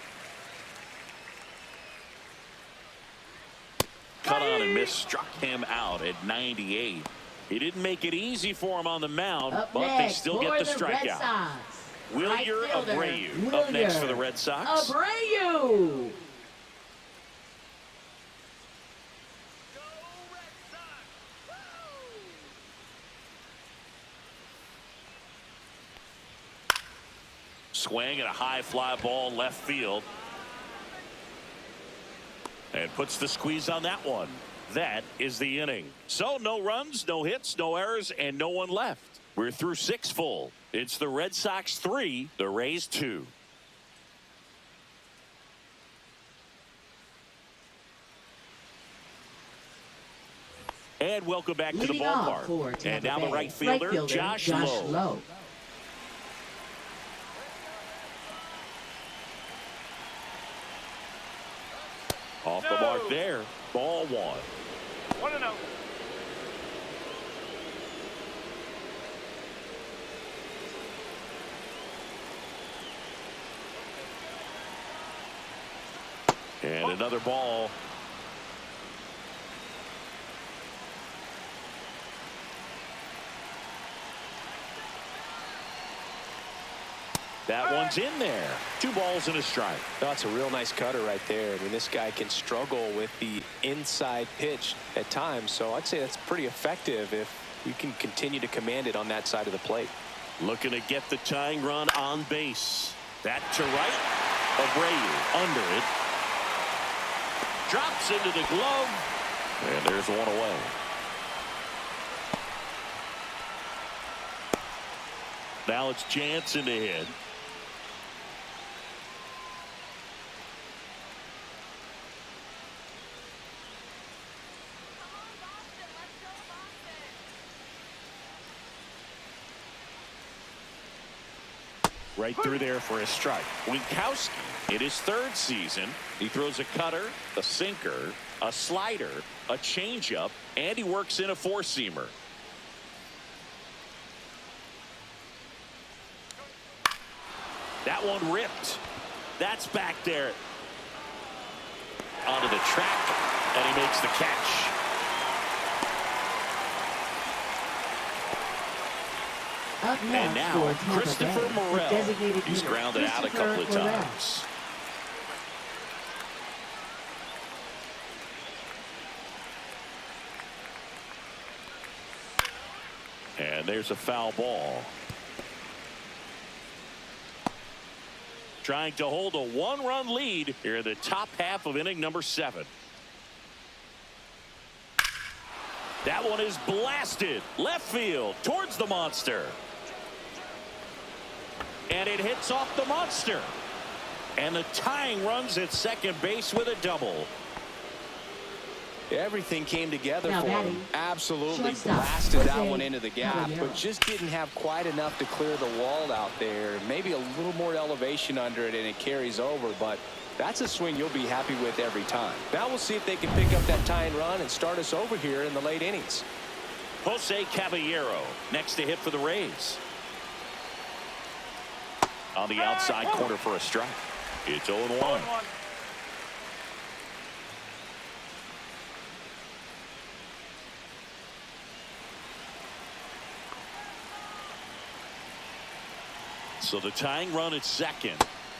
Cut on and miss, struck him out at 98. He didn't make it easy for him on the mound,
Up
but they
next
still
for
get the
the Red
strikeout.
Sox. Right
Wilyer
fielder,
Abreu up next for the Red Sox.
Abreu.
Swing and a high fly ball left field. And puts the squeeze on that one. That is the inning. So no runs, no hits, no errors, and no one left. We're through 6 full. It's the Red Sox 3, the Rays 2. And welcome back to the
Leading off for
ballpark.
Tampa
And now the
Bay,
right fielder, Josh Lowe.
Lowe.
Off the mark there. Ball 1.
1-0.
And another ball. That one's in there. 2 balls and a strike.
That's a real nice cutter right there. I mean, this guy can struggle with the inside pitch at times, so I'd say that's pretty effective if you can continue to command it on that side of the plate.
Looking to get the tying run on base. That to right. Abreu under it. Drops into the glove. And there's one away. Now it's Jansen to hit. Right through there for a strike. Winkowski in his 3rd season. He throws a cutter, a sinker, a slider, a changeup, and he works in a 4-seamer. That one ripped. That's back there. Onto the track, and he makes the catch.
Up
And
next
now,
for Tampa
Christopher
Bay,
Morel.
the designated
He's
hitter,
grounded out a couple of
Christopher Morel.
times. And there's a foul ball. Trying to hold a 1-run lead here in the top half of inning number 7. That one is blasted left field towards the monster. And it hits off the monster. And the tying runs at second base with a double.
Everything came together
Now
for him.
batting,
Absolutely
shortstop,
blasted that
Jose
one into the gap,
Caballero.
but just didn't have quite enough to clear the wall out there. Maybe a little more elevation under it, and it carries over, but that's a swing you'll be happy with every time. Now we'll see if they can pick up that tying run and start us over here in the late innings.
Jose Caballero next to hit for the Rays. On the outside corner for a strike. It's 0-1.
0-1.
So the tying run at second.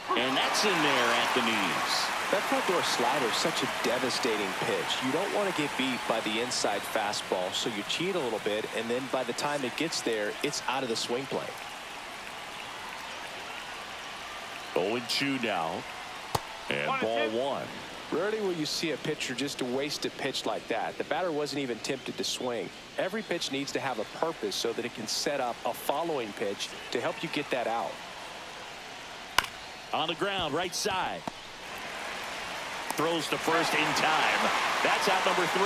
And that's in there at the knees.
That front door slider is such a devastating pitch. You don't want to get beat by the inside fastball, so you cheat a little bit, and then by the time it gets there, it's out of the swing plane.
0-2 now. And ball 1.
Rarely will you see a pitcher just waste a pitch like that. The batter wasn't even tempted to swing. Every pitch needs to have a purpose so that it can set up a following pitch to help you get that out.
On the ground, right side. Throws to first in time. That's out number 3.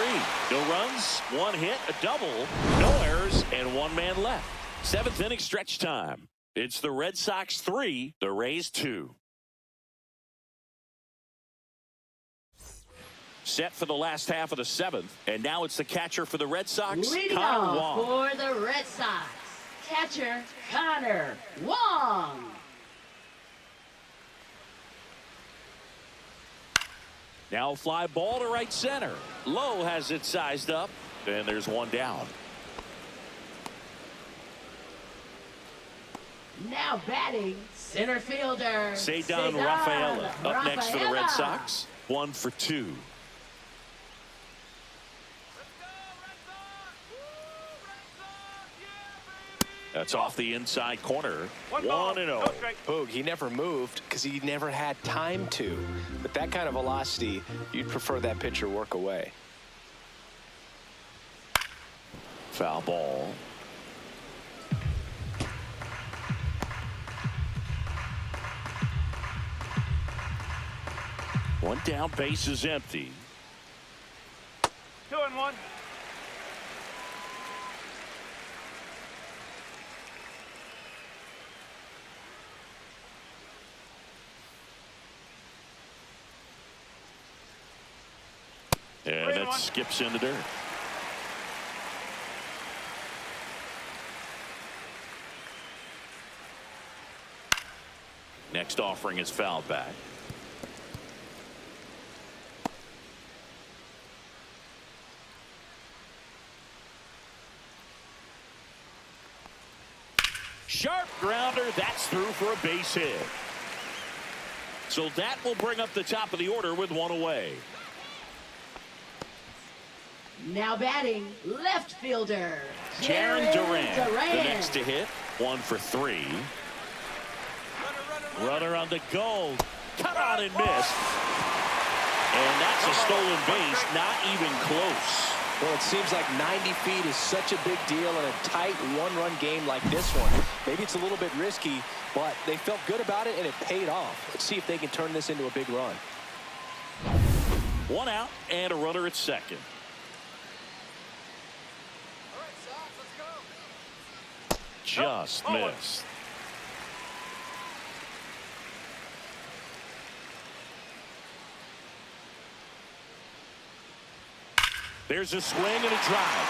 No runs, 1 hit, a double, no errors, and 1 man left. 7th inning stretch time. It's the Red Sox 3, the Rays 2. Set for the last half of the 7th, and now it's the catcher for the Red Sox,
Leading
Connor
off
Wong.
for the Red Sox, catcher Connor Wong.
Now a fly ball to right center. Lowe has it sized up, and there's 1 down.
Now batting, center fielder
Cedar Rafaela up next for the Red Sox. 1 for 2. That's off the inside corner. 1-0.
No strike.
Boog, he never moved because he never had time to. With that kind of velocity, you'd prefer that pitcher work away.
Foul ball. One down, base is empty.
2-1.
And that skips in the dirt. Next offering is fouled back. Sharp grounder. That's through for a base hit. So that will bring up the top of the order with one away.
Now batting, left fielder,
Jarren Duran.
Duran.
The next to hit. 1 for 3. Runner on the go. Cut on and missed. And that's a stolen base. Not even close.
Well, it seems like 90 feet is such a big deal in a tight one-run game like this one. Maybe it's a little bit risky, but they felt good about it, and it paid off. Let's see if they can turn this into a big run.
1 out and a runner at second. Just missed. There's a swing and a drive.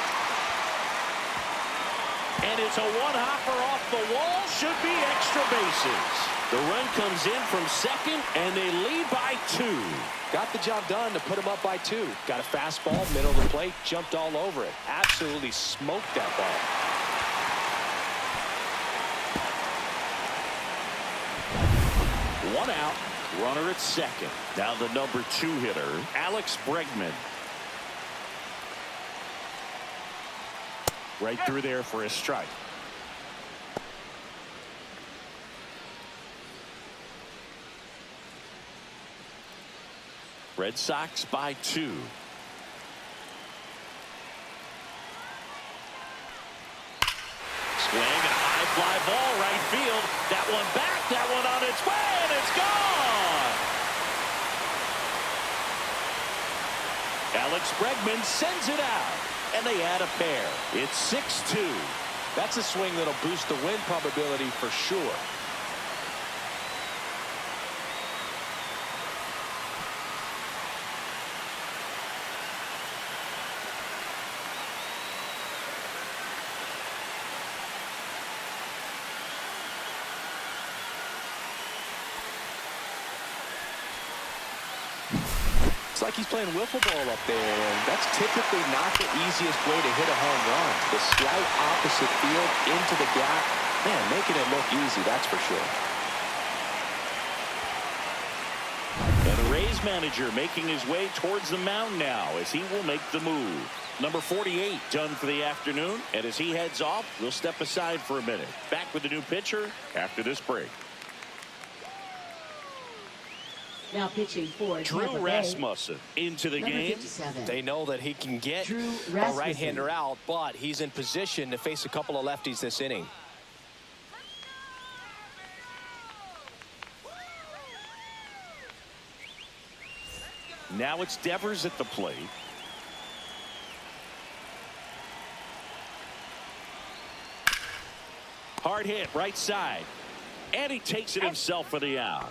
And it's a one-hopper off the wall. Should be extra bases. The run comes in from second, and they lead by 2.
Got the job done to put them up by 2. Got a fastball, middle of the plate, jumped all over it. Absolutely smoked that ball.
One out, runner at second. Now the number 2 hitter, Alex Bregman. Right through there for a strike. Red Sox by 2. Swing and a high fly ball right field. That one back, that one on its way, and it's gone. Alex Bregman sends it out, and they add a pair. It's 6-2.
That's a swing that'll boost the win probability for sure. It's like he's playing wiffle ball up there, and that's typically not the easiest way to hit a home run. The slight opposite field into the gap. Man, making it look easy, that's for sure.
And the Rays manager making his way towards the mound now as he will make the move. Number 48 done for the afternoon, and as he heads off, we'll step aside for a minute. Back with the new pitcher after this break.
Now pitching for
Drew
Tampa Bay,
Rasmussen into the
number
game.
57.
They know that he can get
Drew
a
Rasmussen.
right-hander out, but he's in position to face a couple of lefties this inning.
Now it's Devers at the plate. Hard hit right side, and he takes it himself for the out.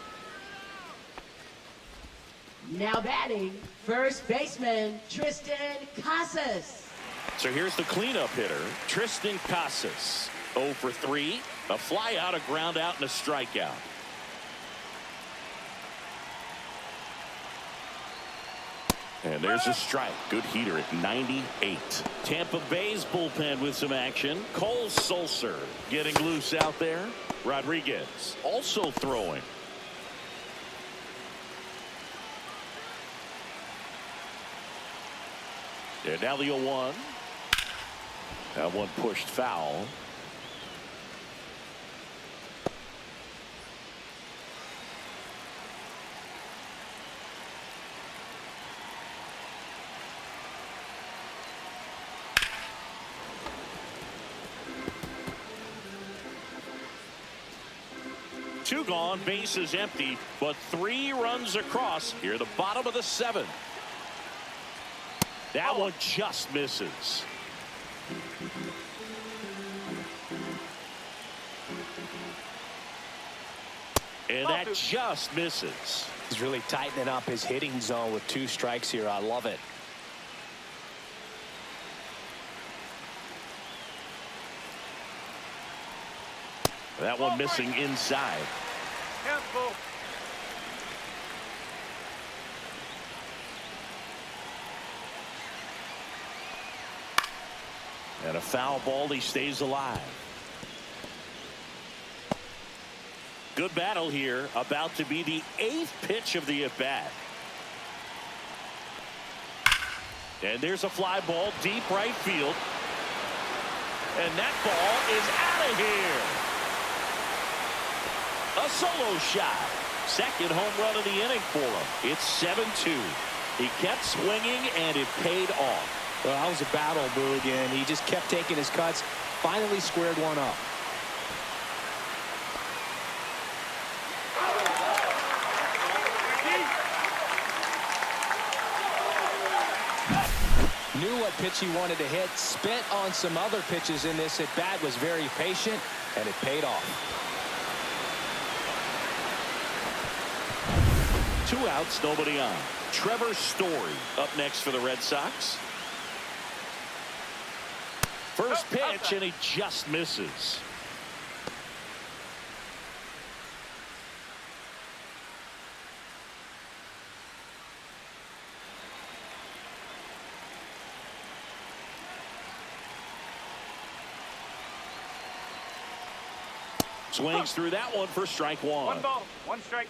Now batting, first baseman, Tristan Casas.
So here's the cleanup hitter, Tristan Casas. 0 for 3, a fly out, a ground out, and a strikeout. And there's a strike. Good heater at 98. Tampa Bay's bullpen with some action. Cole Sulser getting loose out there. Rodriguez also throwing. And now the 0-1. That one pushed foul. Two gone, bases empty, but 3 runs across here, the bottom of the 7th. That one just misses. And that just misses.
He's really tightening up his hitting zone with 2 strikes here. I love it.
That one missing inside.
Careful.
And a foul ball, he stays alive. Good battle here. About to be the 8th pitch of the at-bat. And there's a fly ball deep right field. And that ball is out of here. A solo shot. Second home run of the inning for him. It's 7-2. He kept swinging, and it paid off.
Well, that was a battle, Boog, and he just kept taking his cuts. Finally squared one up. Knew what pitch he wanted to hit. Spent on some other pitches in this at bat. Was very patient, and it paid off.
2 outs, nobody on. Trevor Story up next for the Red Sox. First pitch, and he just misses. Swings through that one for strike one.
1 ball, 1 strike.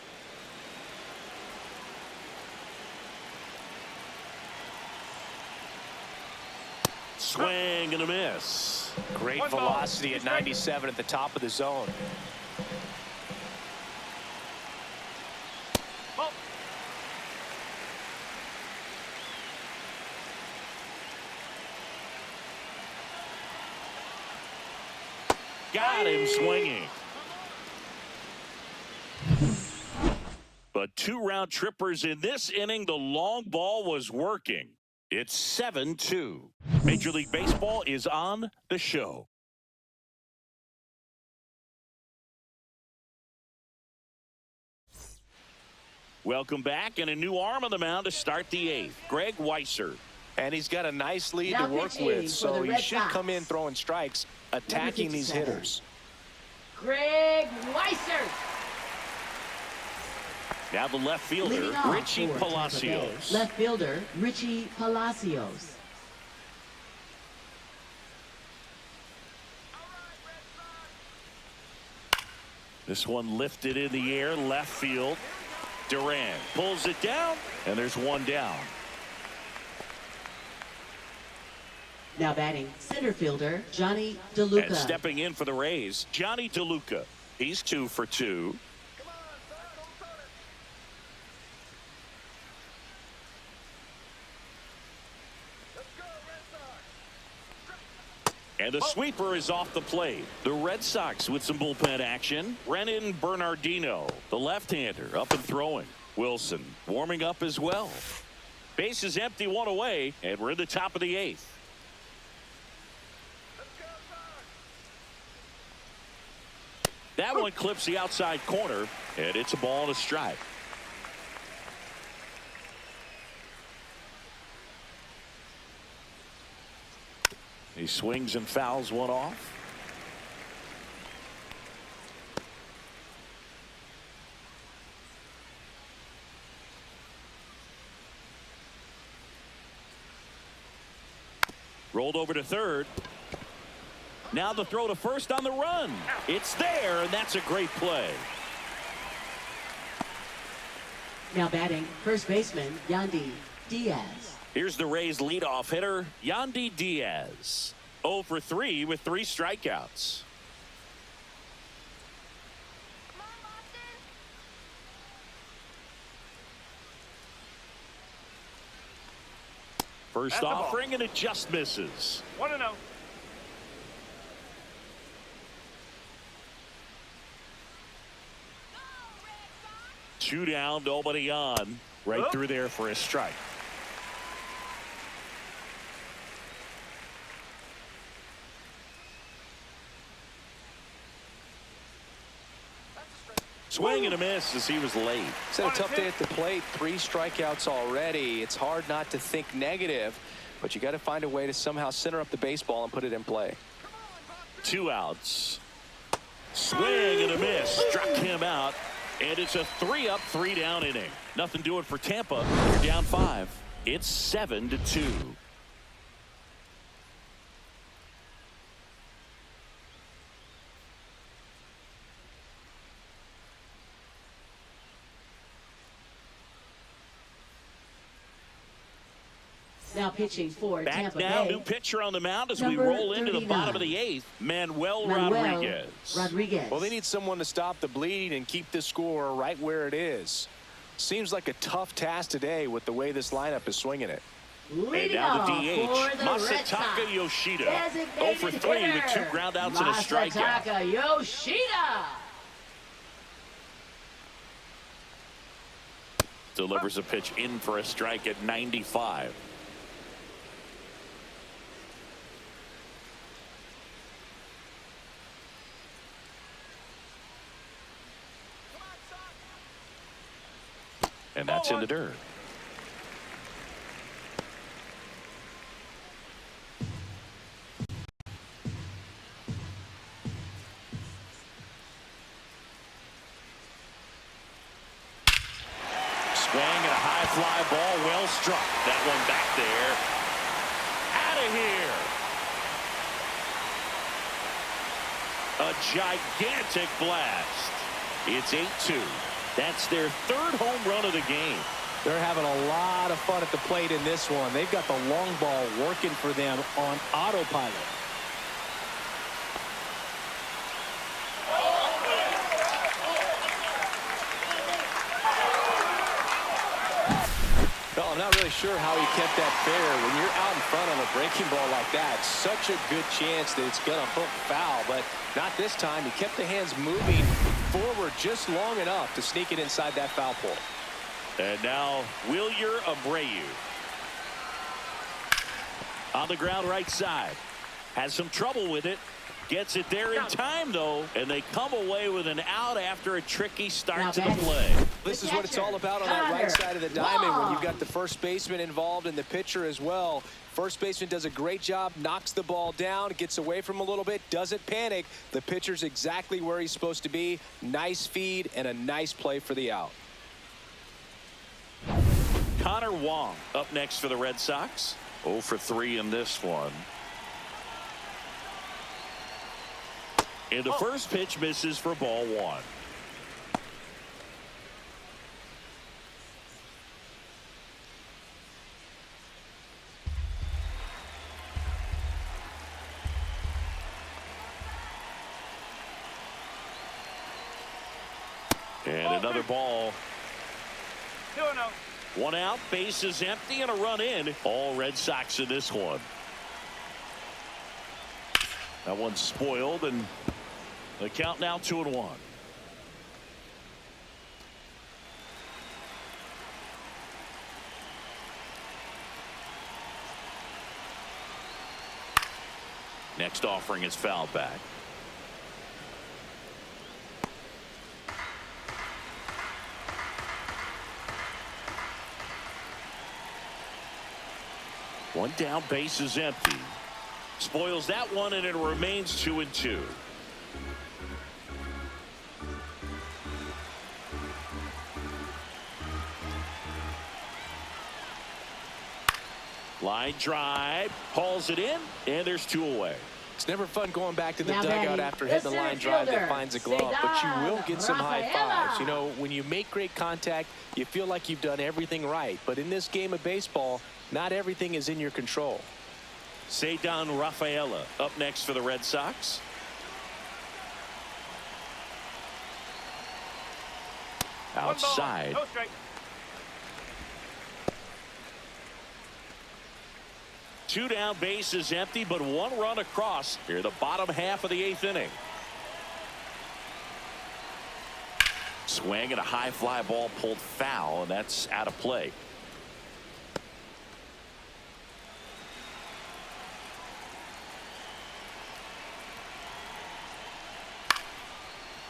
Swing and a miss.
Great
1 ball,
velocity
2
at
strike.
97 at the top of the zone.
Ball.
Got him swinging. But 2 round trippers in this inning. The long ball was working. It's 7-2. Major League Baseball is on the show. Welcome back, and a new arm on the mound to start the 8th. Greg Weisser.
And he's got a nice lead
Now
to work
pitching
with,
for
so
the
he
Red
should
Sox.
come in throwing strikes, attacking these
57.
hitters.
Greg Weisser.
Now the left fielder,
Leading off
Richie
for Tampa Bay,
Palacios.
Left fielder, Richie Palacios.
This one lifted in the air, left field. Durant pulls it down, and there's 1 down.
Now batting, center fielder, Johnny DeLuca.
And stepping in for the Rays, Johnny DeLuca. He's 2 for 2. And the sweeper is off the plate. The Red Sox with some bullpen action. Brennan Bernardino, the left-hander, up and throwing. Wilson warming up as well. Base is empty, 1 away, and we're in the top of the 8th. That one clips the outside corner, and it's a ball and a strike. He swings and fouls one off. Rolled over to third. Now the throw to first on the run. It's there, and that's a great play.
Now batting, first baseman, Yandy Diaz.
Here's the Rays leadoff hitter, Yandy Diaz. 0 for 3 with 3 strikeouts. First
That's the ball.
offering, and it just misses.
1-0.
Two down, nobody on. Right through there for a strike. Swing and a miss as he was late.
It's had a tough day at the plate. 3 strikeouts already. It's hard not to think negative, but you got to find a way to somehow center up the baseball and put it in play.
2 outs. Swing and a miss. Struck him out. And it's a 3-up, 3-down inning. Nothing doing for Tampa. They're down 5. It's 7-2.
Now pitching for
Back
Tampa
now,
Bay.
new pitcher on the mound as we
Number
roll into the
39.
bottom of the 8th, Manuel
Rodriguez.
Rodriguez.
Well, they need someone to stop the bleeding and keep the score right where it is. Seems like a tough task today with the way this lineup is swinging it.
And
Leading
now the
off
DH,
for the Red Sox.
Masataka Yoshida. 0
Designated
for 3 with 2
hitter,
groundouts and a strikeout.
Masataka Yoshida.
Delivers a pitch in for a strike at 95. And that's in the dirt. Swing and a high fly ball, well struck. That one back there. Out of here. A gigantic blast. It's 8-2. That's their 3rd home run of the game.
They're having a lot of fun at the plate in this one. They've got the long ball working for them on autopilot. Well, I'm not really sure how he kept that fair. When you're out in front on a breaking ball like that, such a good chance that it's going to hook foul, but not this time. He kept the hands moving forward just long enough to sneak it inside that foul pole.
And now Wilyer Abreu. On the ground right side. Has some trouble with it. Gets it there in time, though, and they come away with an out after a tricky start to the play.
This is what it's all about on that right side of the diamond when you've got the first baseman involved and the pitcher as well. First baseman does a great job, knocks the ball down, gets away from him a little bit, doesn't panic. The pitcher's exactly where he's supposed to be. Nice feed and a nice play for the out.
Connor Wong up next for the Red Sox. 0 for 3 in this one. And the first pitch misses for ball 1. And another ball.
2-0.
1 out, base is empty, and a run in. All Red Sox in this one. That one's spoiled, and the count now 2-1. Next offering is fouled back. One down, base is empty. Spoils that one, and it remains 2-2. Line drive, hauls it in, and there's 2 away.
It's never fun going back to the
Now
dugout
batting,
after
the
hitting the line drive that
center
finds a glove, but you will get some high
Rafaela.
fives. You know, when you make great contact, you feel like you've done everything right. But in this game of baseball, not everything is in your control.
Cedar Rafaela up next for the Red Sox. Outside.
1 ball, no strike.
2 down, base is empty, but 1 run across here, the bottom half of the 8th inning. Swing and a high fly ball pulled foul, and that's out of play.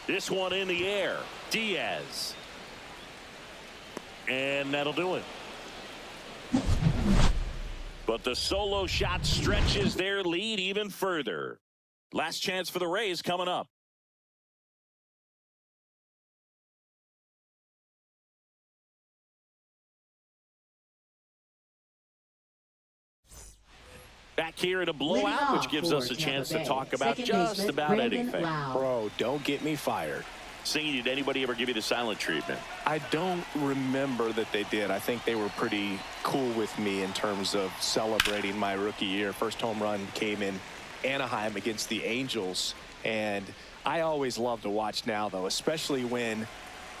This one in the air. Diaz. And that'll do it. But the solo shot stretches their lead even further. Last chance for the Rays coming up. Back here in a blowout, which gives us a chance to talk about just about anything.
Bro, don't get me fired.
Singing, did anybody ever give you the silent treatment?
I don't remember that they did. I think they were pretty cool with me in terms of celebrating my rookie year. First home run came in Anaheim against the Angels, and I always love to watch now, though, especially when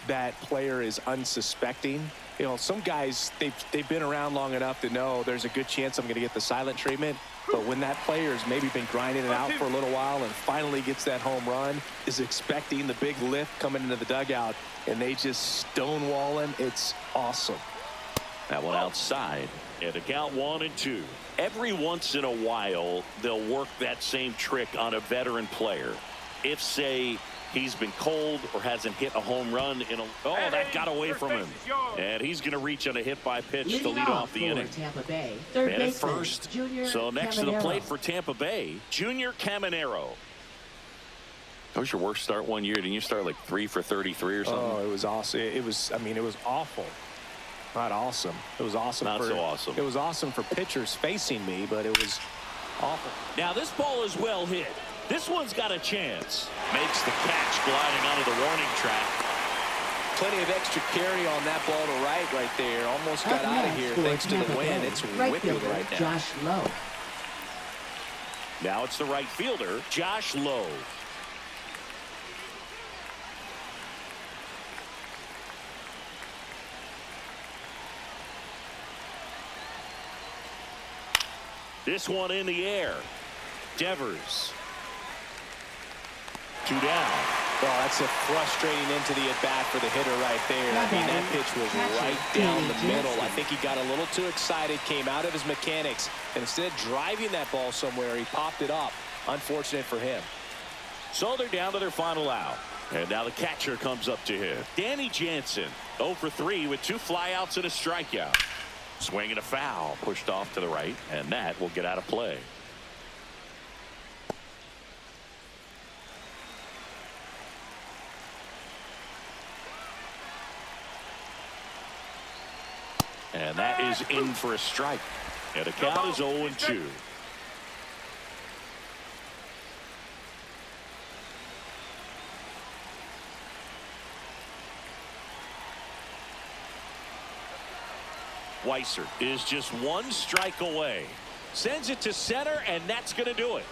that player is unsuspecting. You know, some guys, they've been around long enough to know there's a good chance I'm going to get the silent treatment. But when that player's maybe been grinding it out for a little while and finally gets that home run, is expecting the big lift coming into the dugout, and they just stonewall him, it's awesome.
That one outside. And a count 1-2. Every once in a while, they'll work that same trick on a veteran player. If, say, he's been cold or hasn't hit a home run in a... Oh, that got away from him. And he's going to reach on a hit-by-pitch to lead off the inning.
Tampa Bay, third
And at
baseman,
first,
Junior
so next to the
Caminero.
plate for Tampa Bay, Junior Caminero. That was your worst start one year. Didn't you start like 3 for 33 or something?
Oh, it was awesome. It was, I mean, it was awful. Not awesome. It was awesome.
Not so awesome.
It was awesome for pitchers facing me, but it was awful.
Now this ball is well hit. This one's got a chance. Makes the catch gliding onto the warning track.
Plenty of extra carry on that ball to right there. Almost got
Up
out of
next
here
for
thanks to the
Tampa
wind.
Bay,
It's
right
whipping
fielder,
right now.
Josh Lowe.
Now it's the right fielder, Josh Lowe. This one in the air. Devers. 2 down.
Well, that's a frustrating into the at-bat for the hitter right there. I mean, that pitch was right down the middle. I think he got a little too excited, came out of his mechanics, and instead of driving that ball somewhere, he popped it up. Unfortunate for him.
So they're down to their final out. And now the catcher comes up to him. Danny Jansen, 0 for 3 with 2 flyouts and a strikeout. Swing and a foul, pushed off to the right, and that will get out of play. And that is in for a strike. And the count is 0-2. Weiser is just 1 strike away. Sends it to center, and that's going to do it.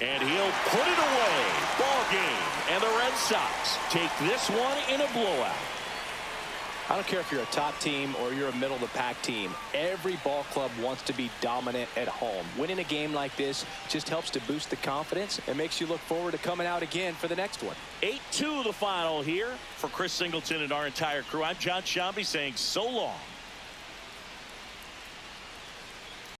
And he'll put it away. Ball game. And the Red Sox take this one in a blowout.
I don't care if you're a top team or you're a middle-of-the-pack team. Every ball club wants to be dominant at home. Winning a game like this just helps to boost the confidence and makes you look forward to coming out again for the next one.
8-2 the final here. For Chris Singleton and our entire crew, I'm John Shambi saying so long.